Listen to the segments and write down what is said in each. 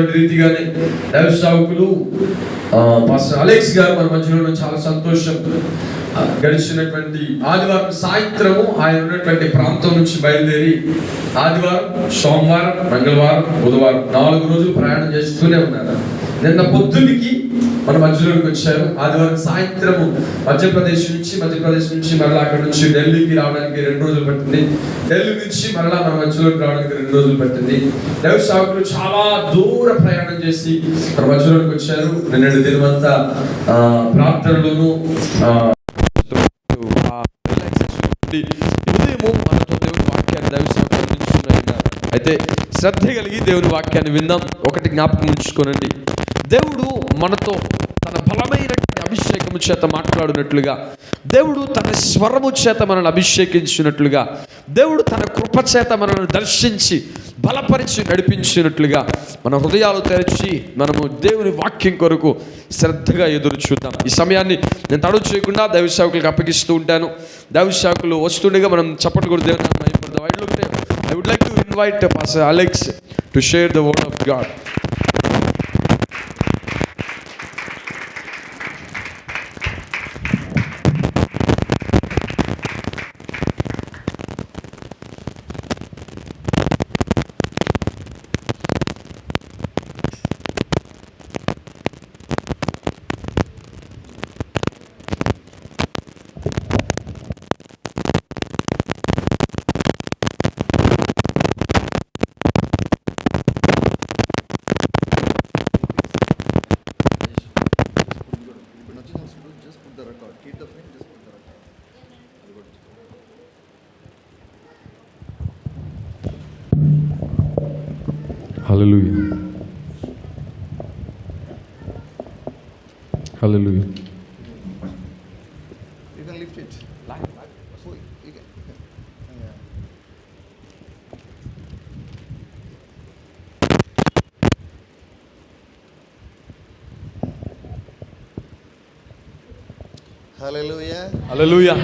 రీతిగానే దైవ సేవకులు పాస్టర్ అలెక్స్ గారు మన మధ్యలో చాలా సంతోషం. గడిచినటువంటి ఆదివారం సాయంత్రము ఆయన ఉన్నటువంటి ప్రాంతం నుంచి బయలుదేరి ఆదివారం, సోమవారం, మంగళవారం, బుధవారం 4 రోజులు ప్రయాణం చేస్తూనే ఉన్నారు. నిన్న పొద్దునికి మన మధ్యలోకి వచ్చారు. ఆదివారం సాయంత్రము మధ్యప్రదేశ్ నుంచి మరలా అక్కడ నుంచి ఢిల్లీకి రావడానికి 2 రోజులు పట్టింది. ఢిల్లీ నుంచి మరలా మన మధ్యలోకి రావడానికి 2 రోజులు పట్టింది. దైవ సేవకులు చాలా దూర ప్రయాణం చేసి మన మధ్యలోకి వచ్చారు. నిన్నటి దినమంతా ప్రార్థనలోను ఉదయము మనతో దేవుని వాక్యాన్ని దైవ సేవకులు అందించుకున్నారు. అయితే శ్రద్ధ కలిగి దేవుని వాక్యాన్ని విందాం. ఒకటి జ్ఞాపకం ఉంచుకోనండి, దేవుడు మనతో తన బలమైన అభిషేకము చేత మాట్లాడినట్లుగా, దేవుడు తన స్వరము చేత మనల్ని అభిషేకించినట్లుగా, దేవుడు తన కృప చేత మనల్ని దర్శించి బలపరిచి నడిపించినట్లుగా మన హృదయాలు తెరిచి మనము దేవుని వాక్యం కొరకు శ్రద్ధగా ఎదురు చూద్దాం. ఈ సమయాన్ని నేను తడువు చేయకుండా దైవ సేవకులకు అప్పగిస్తూ ఉంటాను. దైవ సేవకులు వస్తుండగా మనం చప్పట్లు కూడా దేవుని మహిమపడదాం. I would like to invite Pastor Alex to share the word of God. Hallelujah. Hallelujah. You can lift it. So you can. Yeah. Hallelujah. Hallelujah.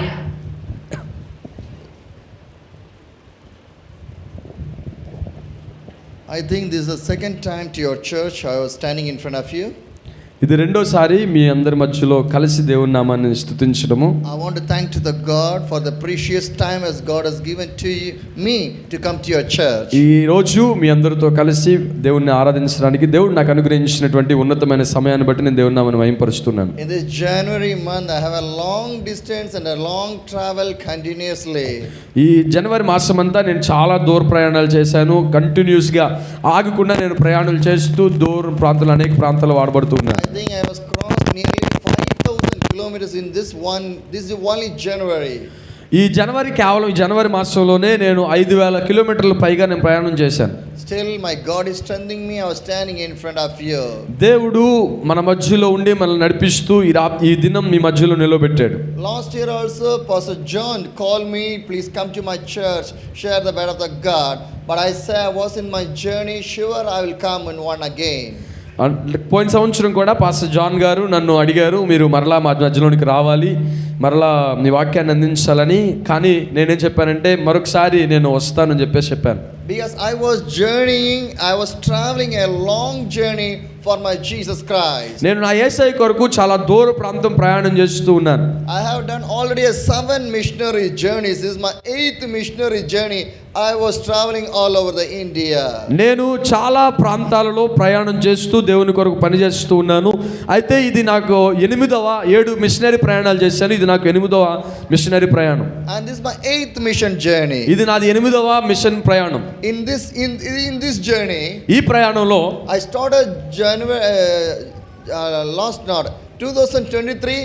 I think this is the second time to your church I was standing in front of you. ఇది రెండోసారి మీ అందరి మధ్యలో కలిసి దేవుని నామాన్ని స్తుతించడము. I want to thank to the God for the precious time as God has given to me to come to your church. ఈ రోజు మీ అందరితో కలిసి దేవుణ్ణి ఆరాధించడానికి దేవుడు నాకు అనుగ్రహించినటువంటి ఉన్నతమైన సమయాన్ని బట్టి నేను దేవుని నామాన్ని మహిమపరుస్తున్నాను. In this January month I have a long distance and a long travel continuously. ఈ జనవరి మాసమంతా నేను చాలా దూర ప్రయాణాలు చేశాను. కంటిన్యూస్గా ఆగకుండా నేను ప్రయాణాలు చేస్తూ దూర ప్రాంతాలు అనేక ప్రాంతాలు వాడబడుతున్నాను. I think I was crossed nearly 5,000 kilometers in this is only January. ఈ జనవరి మాసంలోనే నేను 5,000 కిలోమీటర్ల పైగా నేను ప్రయాణం చేశాను. Still my God is strengthening me. I was standing in front of you. దేవుడు మన మధ్యలో ఉండి మనల్ని నడిపిస్తూ ఈ దినం మీ మధ్యలో నిలబెట్టాడు. Last year also Pastor John called me, please come to my church, share the word of the God. But I said I was in my journey, sure I will come and one again. పోయిన సంవత్సరం కూడా pastor John గారు నన్ను అడిగారు, మీరు మరలా మా మధ్యలోనికి రావాలి, మరలా మీ వాక్యాన్ని అందించాలని. కానీ నేనేం చెప్పానంటే మరొకసారి నేను వస్తానని చెప్పాను. Because I was traveling a long journey for my Jesus Christ. నేను నా యేసయ్య కొరకు చాలా దూర ప్రాంతం ప్రయాణం చేస్తూ ఉన్నాను. I have done already 7 missionary journeys. This is my 8th missionary journey. I was traveling all over the India. నేను చాలా ప్రాంతాలలో ప్రయాణం చేస్తూ దేవుని కొరకు పనిచేస్తూ ఉన్నాను. అయితే ఇది నాకు 7 మిషనరీ ప్రయాణాలు చేశాను. ఇది నాకు 8వ మిషనరీ ప్రయాణం. And this is my 8th mission journey. ఇది నాది 8వ మిషన్ ప్రయాణం. In this journey, ఈ ప్రయాణంలో I started January 2023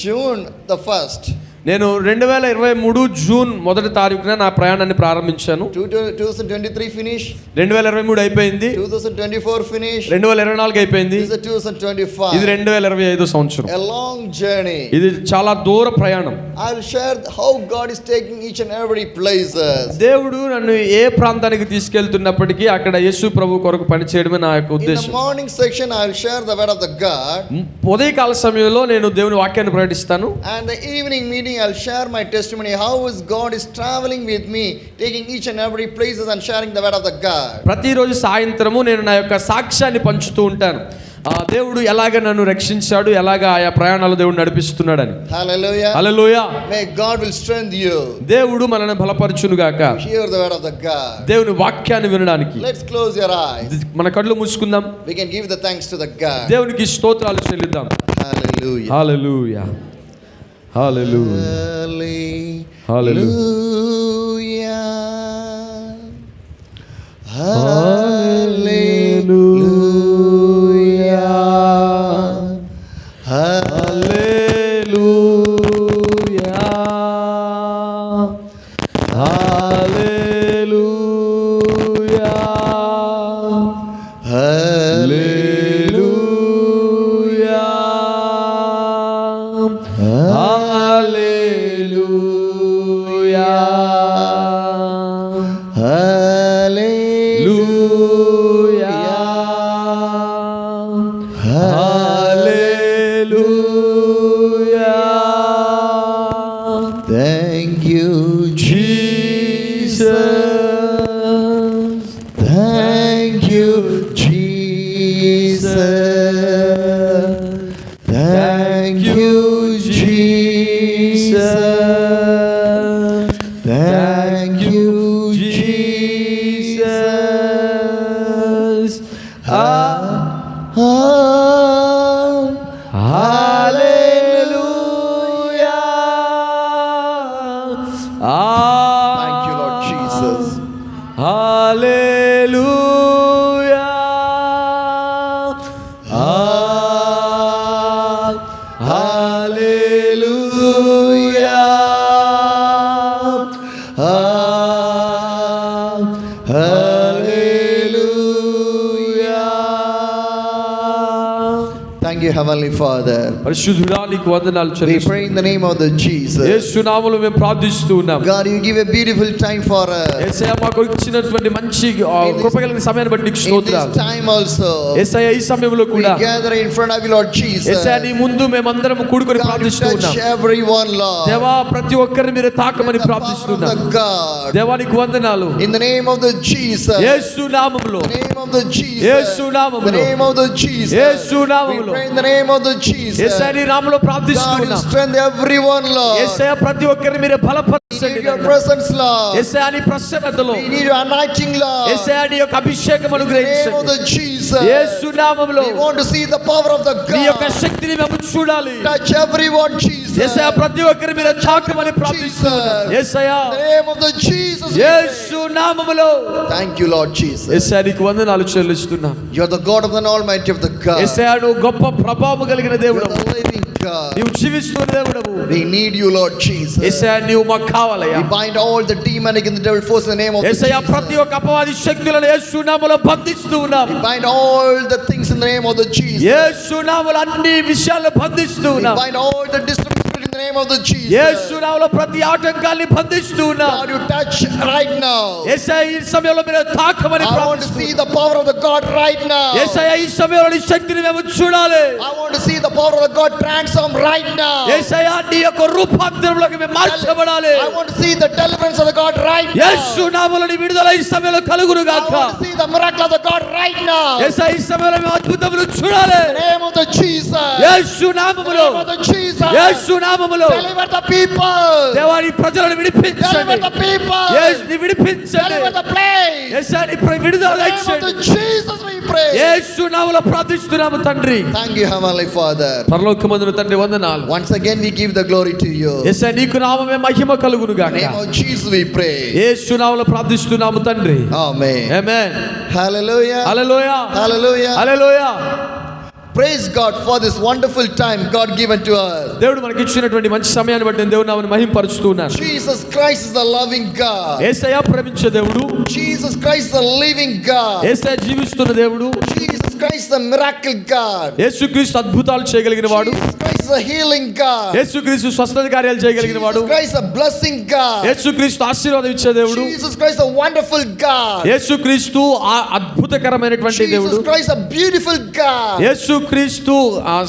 June the 1st. నేను 2023 జూన్ 1వ తారీఖున నా ప్రయాణాన్ని ప్రారంభించాను. 2023 finish. 2023 అయిపోయింది. 2024 finish. 2024 అయిపోయింది. This is 2025. ఇది 2025 సంవత్సరం. A long journey. ఇది చాలా దూర ప్రయాణం. I will share how God is taking each and every places. దేవుడు నన్ను ఏ ప్రాంతానికి తీసుకెళ్తున్నప్పటికీ అక్కడ యేసు ప్రభు కొరకు పని చేయడమే నా యొక్క ఉద్దేశం. In the morning section I will share the word of the God. ఉదయకాల సమయంలో నేను దేవుని వాక్యాన్ని ప్రకటిస్తాను. And the evening meeting evening I'll share my testimony how is God is traveling with me, taking each and every places and sharing the word of the God. ప్రతిరోజు సాయంత్రము నేను నా యొక్క సాక్ష్యాన్ని పంచుతూ ఉంటాను. దేవుడు ఎలాగ నన్ను రక్షించాడు, ఎలాగ ఆయా ప్రయాణాలు దేవుడు నడిపిస్తున్నాడని. Hallelujah. Hallelujah. May God will strengthen you. దేవుడు మనల్ని బలపరచును గాక. Hear the word of the God. దేవుని వాక్యాన్ని వినడానికి. Let's close your eyes. మన కళ్ళు మూసుకుందాం. We can give the thanks to the God. దేవునికి స్తోత్రాలు చెల్లిద్దాం. Hallelujah. Hallelujah. Hallelujah. Hallelujah. Hallelujah. Hallelujah. Hallelujah. Hallelujah. Hallelujah. Thank you, Jesus. Thank you, Jesus. Thank you, Jesus. Thank you, Jesus. Thank you, Lord Jesus. Hallelujah. Hallelujah. Thank you, Heavenly Father. పరిశుద్ధుడానికి వందనాలు We చెల్లిస్తున్నాము. pray in the name of the Jesus. యేసు నామములో మేము ప్రార్థిస్తూ ఉన్నాం. God, you give a beautiful time for us. యేసయ్య మాకు ఇచ్చినటువంటి మంచి కృప కలిగిన సమయాన్ని బట్టి నీకు In స్తోత్రాలు. this time also, యేసయ్య ఈ సమయంలో we కూడా gather in front of you, Lord Jesus. యేసయ్య నీ ముందు మేమందరం కూడుకొని God, you ప్రార్థిస్తూ touch ఉన్నాం. everyone, Lord. దేవా ప్రతి ఒక్కరిని మీరు తాకమని The power ప్రార్థిస్తున్నాం. of the God. దేవానికి వందనాలు. In the name of the Jesus. యేసు నామములో. The name of the Jesus. యేసు నామములో. The name of the Jesus. Yesu We నామములో. pray in the name of the Jesus. యేసయ్య నీ నామములో God, you ప్రార్థిస్తున్నాం. strengthen everyone, Lord. యేసయ్య ప్రతి ఒక్కరిని మీరు We need బలపరచండి. your presence, Lord. యేసయ్య నీ ప్రసన్నతలో. We need your anointing, Lord. యేసయ్య నీ యొక్క అభిషేకం In the name of అనుగ్రహించండి. the Jesus. యేసు నామములో. We want to see the power of the నీ యొక్క God. శక్తిని మేము చూడాలి. Touch everyone, Jesus. యేసయ్య ప్రతి ఒక్కరిని మీరు తాకమని ప్రార్థిస్తున్నాం. Jesus. Yesayya In the name of the Jesus. we యేసు నామములో. pray. Thank you, Lord Jesus. యేసయ్య నీకు వందనాలు చెల్లిస్తున్నాం. You are the God of the Almighty of the God. యేసయ్య నువ్వు గొప్ప ప్రభావం కలిగిన You దేవుడు. are the living God. నీవు జీవిస్తున్న దేవుడవు. We need you, Lord Jesus. యేసయ్య నీవు మాకు కావాలయ్యా. We bind all the demonic and the devil force in the name of Yesayya Jesus. ప్రతి ఒక్క అపవాది శక్తులను యేసు నామములో బంధిస్తూ ఉన్నాం. We bind all the things in the name of the Jesus. యేసు నామములో అన్ని విషయాలను బంధిస్తూ We ఉన్నాం. bind all the disturbing spirit in the name of the Jesus. యేసు నామములో ప్రతి ఆటంకాన్ని బంధిస్తూ ఉన్నాం. God, you touch right now. యేసయ్య ఈ సమయంలో మీరు తాకమని I want to ప్రార్థిస్తున్నాం. see the power of the God right now. యేసయ్య ఈ సమయంలో నీ శక్తిని మేము చూడాలి. I want to see the power of the God transform right now. యేసయ్య నీ యొక్క రూపాంతరంలోకి మేము మార్చబడాలి. I want to see the deliverance of the God right now. యేసు నామములో నీ విడుదల ఈ సమయంలో కలుగును I గాక. want to see the miracle of the God right now. In యేసయ్య ఈ సమయంలో మేము అద్భుతములు చూడాలి. the name of the Jesus. Yesu In the నామములో. name of the Jesus. యేసు నామములో. Deliver the people. దేవాని ప్రజలను విడిపించండి. Deliver the people. యేసుని విడిపించండి. Deliver the place. యేసయ్య నీ విడుదల In the name of దయచేయండి. the Jesus we pray. యేసు నామములో ప్రార్థిస్తున్నాము తండ్రి. Thank you, Heavenly Father. పరలోకమందున తండ్రి వందనాలు. Once again we give the glory to you. In యేసయ్య నీకు నామమే మహిమ కలుగును the గాక. name of Jesus we pray. యేసు నామములో ప్రార్థిస్తున్నాము తండ్రి. Amen. Amen. Hallelujah. Hallelujah. Hallelujah. Hallelujah. Praise God for this wonderful time God given to us. దేవుడు మనకి ఇచ్చినటువంటి మంచి సమయాన్ని బట్టి నేను దేవుని నామమును మహిమపరుస్తూ ఉన్నాను. Jesus Christ is the loving God. యేసయ్య ప్రేమించే దేవుడు. Jesus Christ is the living God. యేసయ్య జీవిస్తున్న దేవుడు. Jesus Christ is the miracle God. యేసుక్రీస్తు అద్భుతాలు చేయగలిగిన వాడు. Jesus Christ Christ is a healing God. యేసుక్రీస్తు స్వస్థత కార్యాలు చేయగలిగిన వాడు. Jesus Christ is a blessing God. యేసుక్రీస్తు ఆశీర్వాదం ఇచ్చే దేవుడు. Jesus Christ is a wonderful God. యేసుక్రీస్తు అద్భుతకరమైనటువంటి దేవుడు. Jesus Christ is a beautiful God. యేసుక్రీస్తు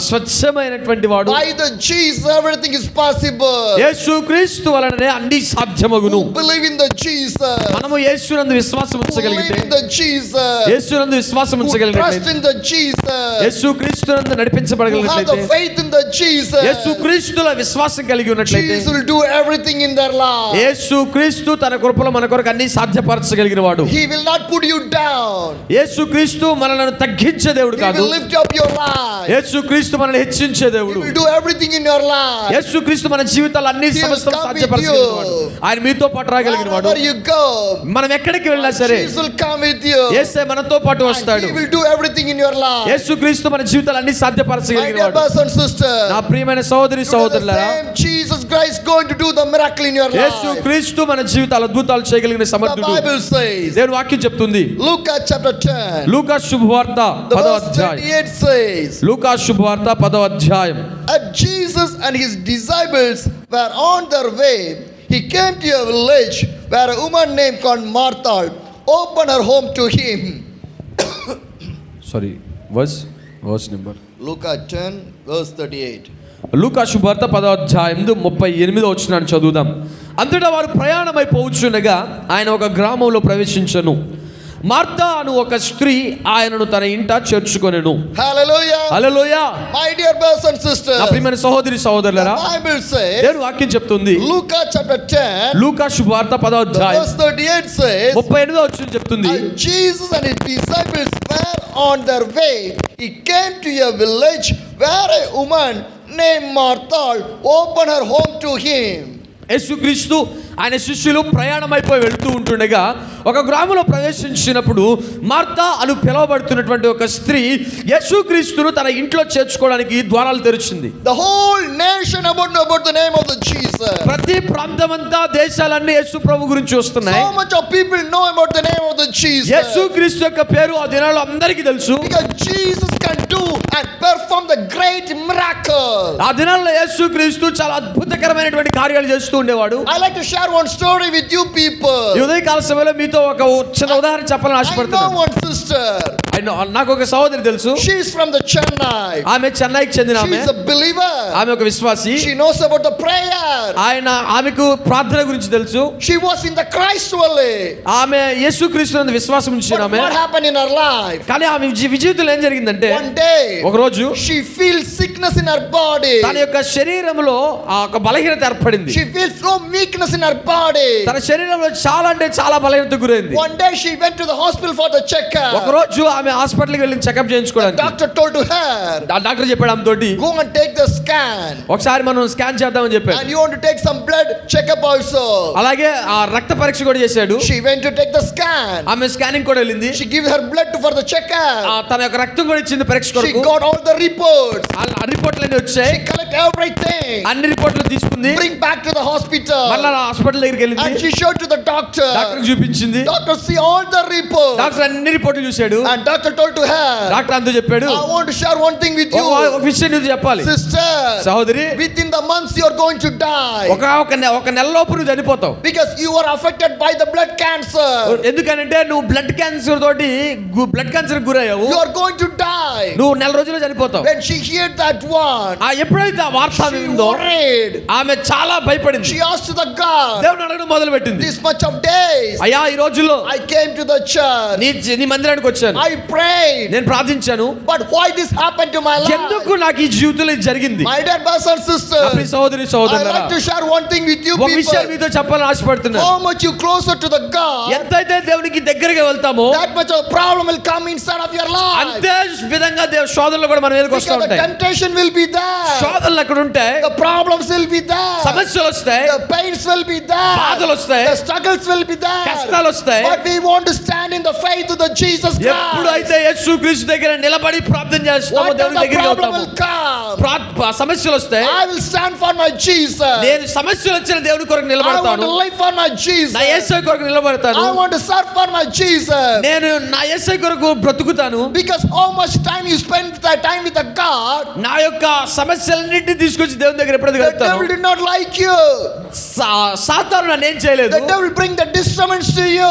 స్వచ్ఛమైనటువంటి వాడు. By the Jesus everything is possible. యేసుక్రీస్తు వలననే అన్ని సాధ్యమగును. Believe in the Jesus. మనము యేసునందు విశ్వాసం ఉంచగలిగితే, Believe in the Jesus. యేసునందు విశ్వాసం Trust ఉంచగలిగితే, in the Jesus. యేసుక్రీస్తునందు Who have నడిపించబడగలిగినట్లయితే, the faith in the Jesus. యేసుక్రీస్తుల విశ్వాసం కలిగి ఉన్నట్లయితే, Jesus will do everything in their life. యేసుక్రీస్తు తన కృపలో మన కొరకు అన్ని సాధ్యపరచగలిగిన వాడు. He will not put you down. యేసుక్రీస్తు మనల్ని తగ్గించే దేవుడు He కాదు. will lift up your life. యేసుక్రీస్తు మనల్ని హెచ్చించే He దేవుడు. will do everything in your life. యేసుక్రీస్తు మన జీవితాలు అన్ని He will సమస్తం come with సాధ్యపరచగలిగిన వాడు. you. ఆయన మీతో పాటు రాగలిగిన వాడు. Wherever you go, మనం ఎక్కడికి వెళ్ళినా సరే Jesus will come with you. యేసే మనతో పాటు And వస్తాడు. He will do everything in your life. యేసుక్రీస్తు మన జీవితాలు అన్ని My సాధ్యపరచగలిగిన dear వాడు. brothers and sisters, నా ప్రియమైన సహోదరి today the సహోదరులారా, same Jesus Christ going to do the miracle in your life. యేసుక్రీస్తు మన జీవితాలు అద్భుతాలు చేయగలిగిన The సమర్థుడు. Bible says, దేవుని వాక్యం చెప్తుంది. Luke chapter 10, లూకా శుభవార్త the 10వ verse అధ్యాయం. 28 says, లూకా శుభవార్త 10వ అధ్యాయం. as Jesus and his disciples were on their way, he came to a village where a woman named called Martha opened her home to him. Sorry verse number Luke 10 verse 38. లూకా శుభవార్త 10వ అధ్యాయం 38వ వచనాన్ని చదువుదాం. అంతటా వారు ప్రయాణమై పోవుచుండగా ఆయన ఒక గ్రామంలో ప్రవేశించెను. మార్తా అను ఒక స్త్రీ ఆయనను తన ఇంట చేర్చుకొనెను. Hallelujah. Hallelujah. My dear brothers and sisters, నా ప్రియమైన సహోదరి సహోదరులారా, the Bible says, దేవుని వాక్యం చెప్తుంది. Luke chapter 10 లూకా శుభవార్త 10వ అధ్యాయం verse 38 says, 38వ వచనం చెప్తుంది. as Jesus and his disciples were on their way, he came to a village where a woman named Martha opened her home to him. యేసుక్రీస్తు ఆయన శిష్యులు ప్రయాణమైపోయి వెళ్తూ ఉంటుండగా ఒక గ్రామంలో ప్రవేశించినప్పుడు మార్తా అను పిలువబడుతున్నటువంటి ఒక స్త్రీ యేసుక్రీస్తును తన ఇంట్లో చేర్చుకోవడానికి ద్వారాలు తెరిచింది. The whole nation about the name of the Jesus. ప్రతి ప్రాంతమంతా దేశాలన్నీ యేసు ప్రభు గురించి వస్తున్నాయి. So much of people know about the name of the Jesus. యేసుక్రీస్తు యొక్క పేరు ఆ దినాల్లో అందరికీ తెలుసు. Because Jesus can do and perform the great miracle. ఆ దినాల్లో యేసుక్రీస్తు చాలా అద్భుతకరమైనటువంటి కార్యాలు చేస్తూ ఉండేవాడు. I like to share one story with you people. ఈ ఉదయకాల సమయంలో మీతో ఒక చిన్న ఉదాహరణ చెప్పాలని I know ఆశపడుతున్నాను. one sister. నాకు ఒక సహోదరి తెలుసు. She is from the Chennai. ఆమె చెన్నైకి చెందిన She ఆమె. is a believer. ఆమె ఒక విశ్వాసి. She knows about the prayer. ఆమెకు ప్రార్థన గురించి తెలుసు. She was in the Christ valley. ఆమె యేసుక్రీస్తునందు విశ్వాసం ఉంచిన But ఆమె. what happened in her life? కానీ ఆమె జీవితంలో ఏం జరిగిందంటే One day, ఒక రోజు she feels sickness in her body. తన యొక్క శరీరంలో ఆ ఒక బలహీనత ఏర్పడింది. She feels no weakness in her body. తన శరీరంలో చాలా అంటే చాలా బలహీనత గురైంది. One day she went to the hospital for the ఒక checkup. రోజు ఆమె హాస్పిటల్కి వెళ్ళి చెకప్ The చేయించుకోవడానికి doctor told to her, doctor చెప్పాడు ఆమె తోటి, go and take the scan. ఒకసారి మనం స్కాన్ చేద్దామని చెప్పాడు. And you want to take some blood checkup also. అలాగే ఆ రక్త పరీక్ష కూడా చేశాడు. She went to take the scan. ఆమె స్కానింగ్ కూడా వెళ్ళింది. She gave her blood for the checkup. తన యొక్క రక్తం కూడా ఇచ్చింది పరీక్ష She కొరకు. got all the reports. ఆ రిపోర్ట్లన్నీ వచ్చాయి. She collect everything. అన్ని రిపోర్ట్లు తీసుకుంది. Bring back to the hospital. మళ్ళా హాస్పిటల్ దగ్గరికి వెళ్ళింది. And she showed to the doctor. Doctor చూపించింది. Doctor see all the reports. Doctor అన్ని రిపోర్ట్లు చూశాడు. And doctor told to her, doctor అంతా చెప్పాడు, I want to share one thing with you. ఒక విషయం నువ్వు చెప్పాలి. Sister, సహోదరి, within the months you are going to die. ఒక నెల లోపు నువ్వు చనిపోతావు. Because you are affected by the blood cancer. ఎందుకనంటే నువ్వు బ్లడ్ క్యాన్సర్ తోటి బ్లడ్ క్యాన్సర్ గురయ్యావు. You are going to die. నువ్వు నెల రోజుల్లో చనిపోతావు. When she heard that one, ఎప్పుడైతే ఆ వార్త she విందో worried. ఆమె చాలా భయపడింది. She asked to the God, దేవుని అడగడం మొదలు పెట్టింది. this much of days అయ్యా ఈ రోజుల్లో I came to the church. నీ మందిరానికి వచ్చాను. I prayed. నేను ప్రార్థించాను. But why this happened to my life? ఎందుకు నాకు ఈ జీవితంలో ఇది జరిగింది? My dear brothers and sisters, నా సహోదరి I సహోదరులారా, like to share one thing with you ఒక విషయం people. మీతో చెప్పాలని ఆశపడుతున్నాను. How much you closer to the God, ఎంతైతే దేవునికి దగ్గరగా వెళ్తామో that much of problem will come inside of your life. అంతే విధంగా శోధనలు కూడా మన మీదకి వస్తూ Because the ఉంటాయి. temptation will be there. శోధనలు అక్కడ ఉంటాయి. The problems will be there. సమస్యలు వస్తాయి. The pains will be there. బాధలు వస్తాయి. The struggles will be there. కష్టాలు వస్తాయి. But we want to stand in the faith of the Jesus Christ. ఎప్పుడు ఎప్పుడైతే యేసుక్రీస్తు దగ్గర నిలబడి ప్రార్థన చేస్తామో whatever దేవుని the దగ్గరికి problem వెళ్తాము. will come, సమస్యలు వస్తాయి, I will stand for my Jesus. నేను సమస్యలు వచ్చిన దేవుని కొరకు I want నిలబడతాను, to live for my Jesus. నా యేసయ్య కొరకు నిలబడతాను, I want to serve for my Jesus. నేను నా యేసయ్య కొరకు బ్రతుకుతాను. Because how much time you spend that time with the God, నా యొక్క సమస్యలన్నింటినీ తీసుకొచ్చి దేవుని దగ్గర ఎప్పుడైతే the వెళ్తాను, devil did not like you. సాతాను నన్ను ఏం చేయలేదు. The devil bring the disturbance to you.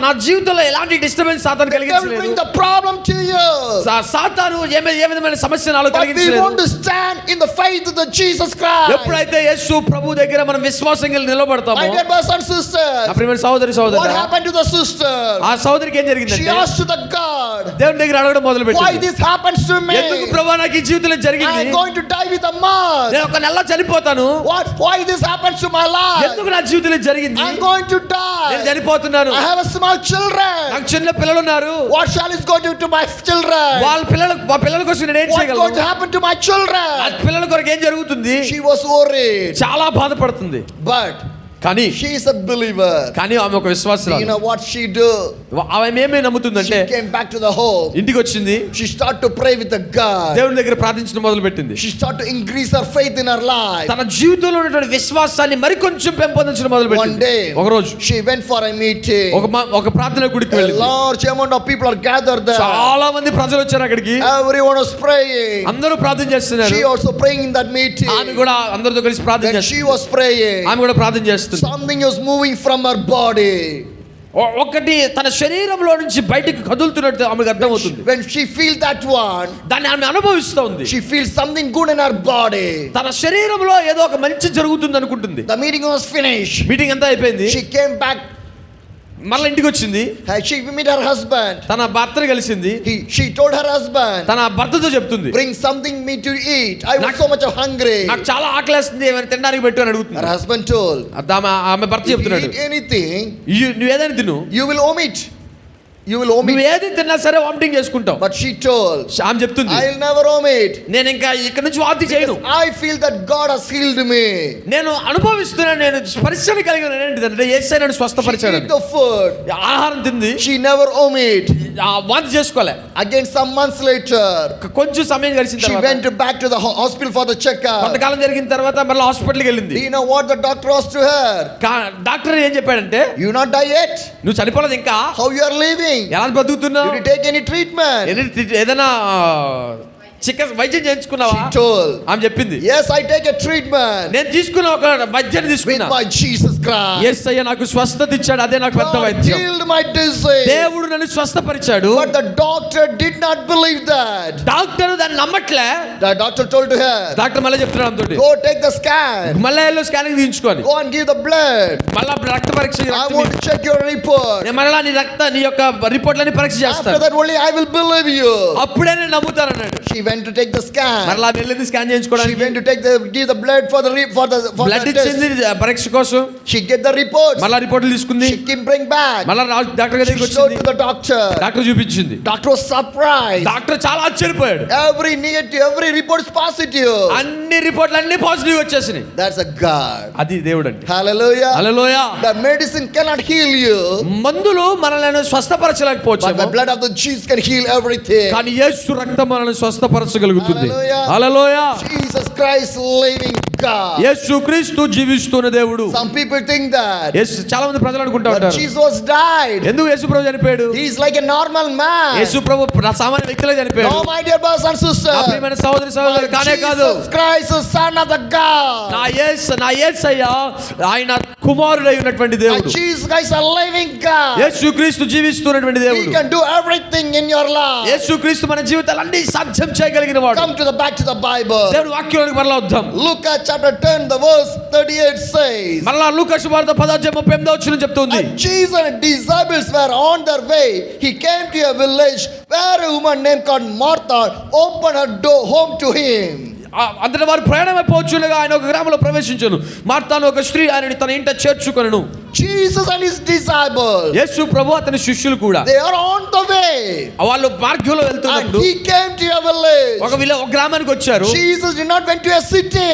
నా జీవితంలో ఎలాంటి డిస్టర్బెన్స్ సాతాను The devil కలిగించలేదు. bring the problem to you. సాతాను ఏ విధమైన సమస్య నాలో But we కలిగించలేదు. want to stand in the faith of the Jesus Christ. ఎప్పుడైతే యేసు ప్రభు దగ్గర మనం విశ్వాసంగా నిలబడతామో, My dear brothers and sisters, నా ప్రియమైన సహోదరి what సహోదరుడా, happened to the sister? ఆ సహోదరికి ఏం She జరిగిందంటే asked to the God, దేవుని దగ్గర అడగడం మొదలు why పెట్టింది. this happens to me? ఎందుకు ప్రభువా నాకు ఈ జీవితంలో I జరిగింది? am going to die with a mouth. నేను ఒక నెల చనిపోతాను. Why this happens to my life? ఎందుకు నా జీవితంలో జరిగింది? I am going to నేను die. చనిపోతున్నాను. I have a small children. నాకు చిన్న పిల్లలు ఉన్నారు. What shall is going to do to my children? వాళ్ళ పిల్లల కోసం నేను ఏం What's going to చేయగలను? happen to my ఆ children? పిల్లల కొరకు ఏం జరుగుతుంది? She was worried. చాలా బాధపడుతుంది. But కానీ she is a believer. కానీ ఆమె ఒక You విశ్వాసురాలు. know what she do? ఆమె ఏమేమి She నమ్ముతుందంటే, came back to the home. ఇంటికి వచ్చింది, She started to pray with the God. దేవుని దగ్గర ప్రార్థించడం మొదలు పెట్టింది. She started to increase her faith in her life. తన జీవితంలో ఉన్నటువంటి విశ్వాసాన్ని మరికొంచెం పెంపొందించడం మొదలు One పెట్టింది. day, ఒక రోజు she went for a meeting. ఒక ప్రార్థన గుడికి A వెళ్ళింది. large amount of people are gathered there. చాలా మంది ప్రజలు వచ్చారు అక్కడికి. Everyone was praying. అందరూ ప్రార్థన చేస్తున్నారు. She also praying in that meeting. ఆమె కూడా అందరితో కలిసి ప్రార్థన When చేస్తుంది. she was praying, ఆమె కూడా ప్రార్థన చేస్తుంది. something was moving from her body. ఒకటి తన శరీరంలో నుంచి బయటికి కదులుతున్నట్టు ఆమెకు అర్థమవుతుంది. When she feels that one, దాన్ని ఆమె అనుభవిస్తూ ఉంది. she feels something good in her body. తన శరీరంలో ఏదో ఒక మంచి జరుగుతుంది అనుకుంటుంది. The meeting was finished. Meeting అంతా అయిపోయింది. She came back. మళ్ళీ ఇంటికి వచ్చింది. She met her husband. తన భర్తను కలిసింది. She told her husband, తన భర్తతో చెప్తుంది, bring something me to eat. I was so much hungry. నాకు చాలా ఆకలేస్తుంది, ఏమైనా తినడానికి పెట్టు అని అడుగుతుంది. Her husband told, ఆమె భర్త if you చెప్తున్నాడు, eat anything, నువ్వు ఏదైనా తిను, you will omit. You will omit. నువ్వు ఏది తిన్నా సరే వామిటింగ్ చేసుకుంటావు. But she told, ఆమె చెప్తుంది, I will never omit. నేను ఇంకా ఇక్కడ నుంచి వాంతి చేయను. I feel that God has healed me. నేను అనుభవిస్తున్నాను, నేను స్పర్శను కలిగి ఉన్నాను. ఏంటిదంటే యేసయ్య నన్ను She స్వస్థపరిచాడు. ate the food. ఆహారం తింది, She never omit. వాంతి చేసుకోలే. Again, some months later, కొంచెం సమయం గడిచిన she తర్వాత, went back to the hospital for the checkup. కొంతకాలం జరిగిన తర్వాత మళ్ళీ హాస్పిటల్కి వెళ్ళింది. Do you know what the doctor was to her? Doctor ఏం చెప్పాడంటే, You not die yet? నువ్వు చనిపోలేదు ఇంకా, How you are living? ఎలా బతుకుతున్నావు, Did you take any treatment? ఏదైనా వైద్యం చేయించుకున్నావా? She told, ఆమె చెప్పింది, yes, I take a treatment నేను తీసుకున్న ఒక వైద్యాన్ని with తీసుకున్నా. my Jesus Christ. యేసయ్య నాకు స్వస్థత ఇచ్చాడు, అదే నాకు పెద్ద God వైద్యం. healed my disease. దేవుడు నన్ను స్వస్థపరిచాడు. But the doctor did not believe that. Doctor దాన్ని నమ్మట్లే. The doctor told to her, doctor మళ్ళీ చెప్తున్నాడు ఆమెతోటి, go take the scan. మళ్ళీ వెళ్ళు scanning తీయించుకొని, Go and give the blood. మళ్ళీ రక్త పరీక్ష I want to check your report. నేను మళ్ళీ నీ యొక్క రిపోర్ట్లని పరీక్ష After చేస్తాను, that only I will believe you. అప్పుడే నేను నమ్ముతాను అన్నాడు. She went to take the scan. మళ్ళీ వెళ్ళింది స్కాన్ She చేయించుకోవడానికి. went to give the blood for the blood test. ఇచ్చింది పరీక్ష కోసం. She get the reports. మళ్ళీ రిపోర్ట్లు తీసుకుంది. She can bring back. మళ్ళీ డాక్టర్ గారి దగ్గరికి She showed వచ్చింది. to the doctor. డాక్టర్ చూపించింది. Doctor was surprised. డాక్టర్ చాలా ఆశ్చర్యపోయాడు. Every negative, every report is positive. అన్ని రిపోర్ట్లు అన్ని పాజిటివ్ వచ్చేసినాయి. That's a God. అది దేవుడు అంటే. Hallelujah. Hallelujah. The medicine cannot heal you, మందులు మనల్ని స్వస్థపరచలేకపోవచ్చు, but the blood of the Jesus can heal everything. కానీ యేసు రక్తం మనల్ని స్వస్థపరచగలుగుతుంది. Hallelujah. హల్లెలూయా. Jesus Christ, living God. యేసు క్రీస్తు జీవిస్తున్న దేవుడు. Some people think that చాలా మంది ప్రజలు అనుకుంటా but ఉంటారు, Jesus died. ఎందుకు యేసు ప్రభు చనిపోయాడు? He is like a normal man. యేసు ప్రభు సామాన్య వ్యక్తిలా చనిపోయాడు. No, my dear brothers and నా sisters. ప్రియమైన సహోదరి సహోదరులు, కానే కాదు. Jesus Christ is Son of the God. నా యేసయ్య ఆయన కుమారుడై ఉన్నటువంటి My దేవుడు. Jesus Christ is a living God. యేసుక్రీస్తు జీవిస్తున్నటువంటి He దేవుడు. can do everything in your life. యేసుక్రీస్తు మన జీవితాలన్నీ సాధ్యం చేయగలిగిన వాడు. Come to the back to the Bible. దేవుని వాక్యానికి మరలా వద్దాం. Look at chapter 10, the verse 38 says, మరలా లూకా సువార్త 10:38 చెప్తుంది. and Jesus and his disciples were on their way. He came to a village where a woman named called Martha opened her door home to him. అంతటి వారు ప్రయాణమైపోవచ్చుగా ఆయన ఒక గ్రామంలో ప్రవేశించను. మార్తాను ఒక స్త్రీ ఆయనని తన ఇంట చేర్చుకొనెను. Jesus and his disciples, యేసు ప్రభు అతని శిష్యులు కూడా they are on the way. వాళ్ళు మార్గంలో And వెళ్తున్నప్పుడు he came to a village. ఒక గ్రామానికి వచ్చారు. Jesus did not went to a city.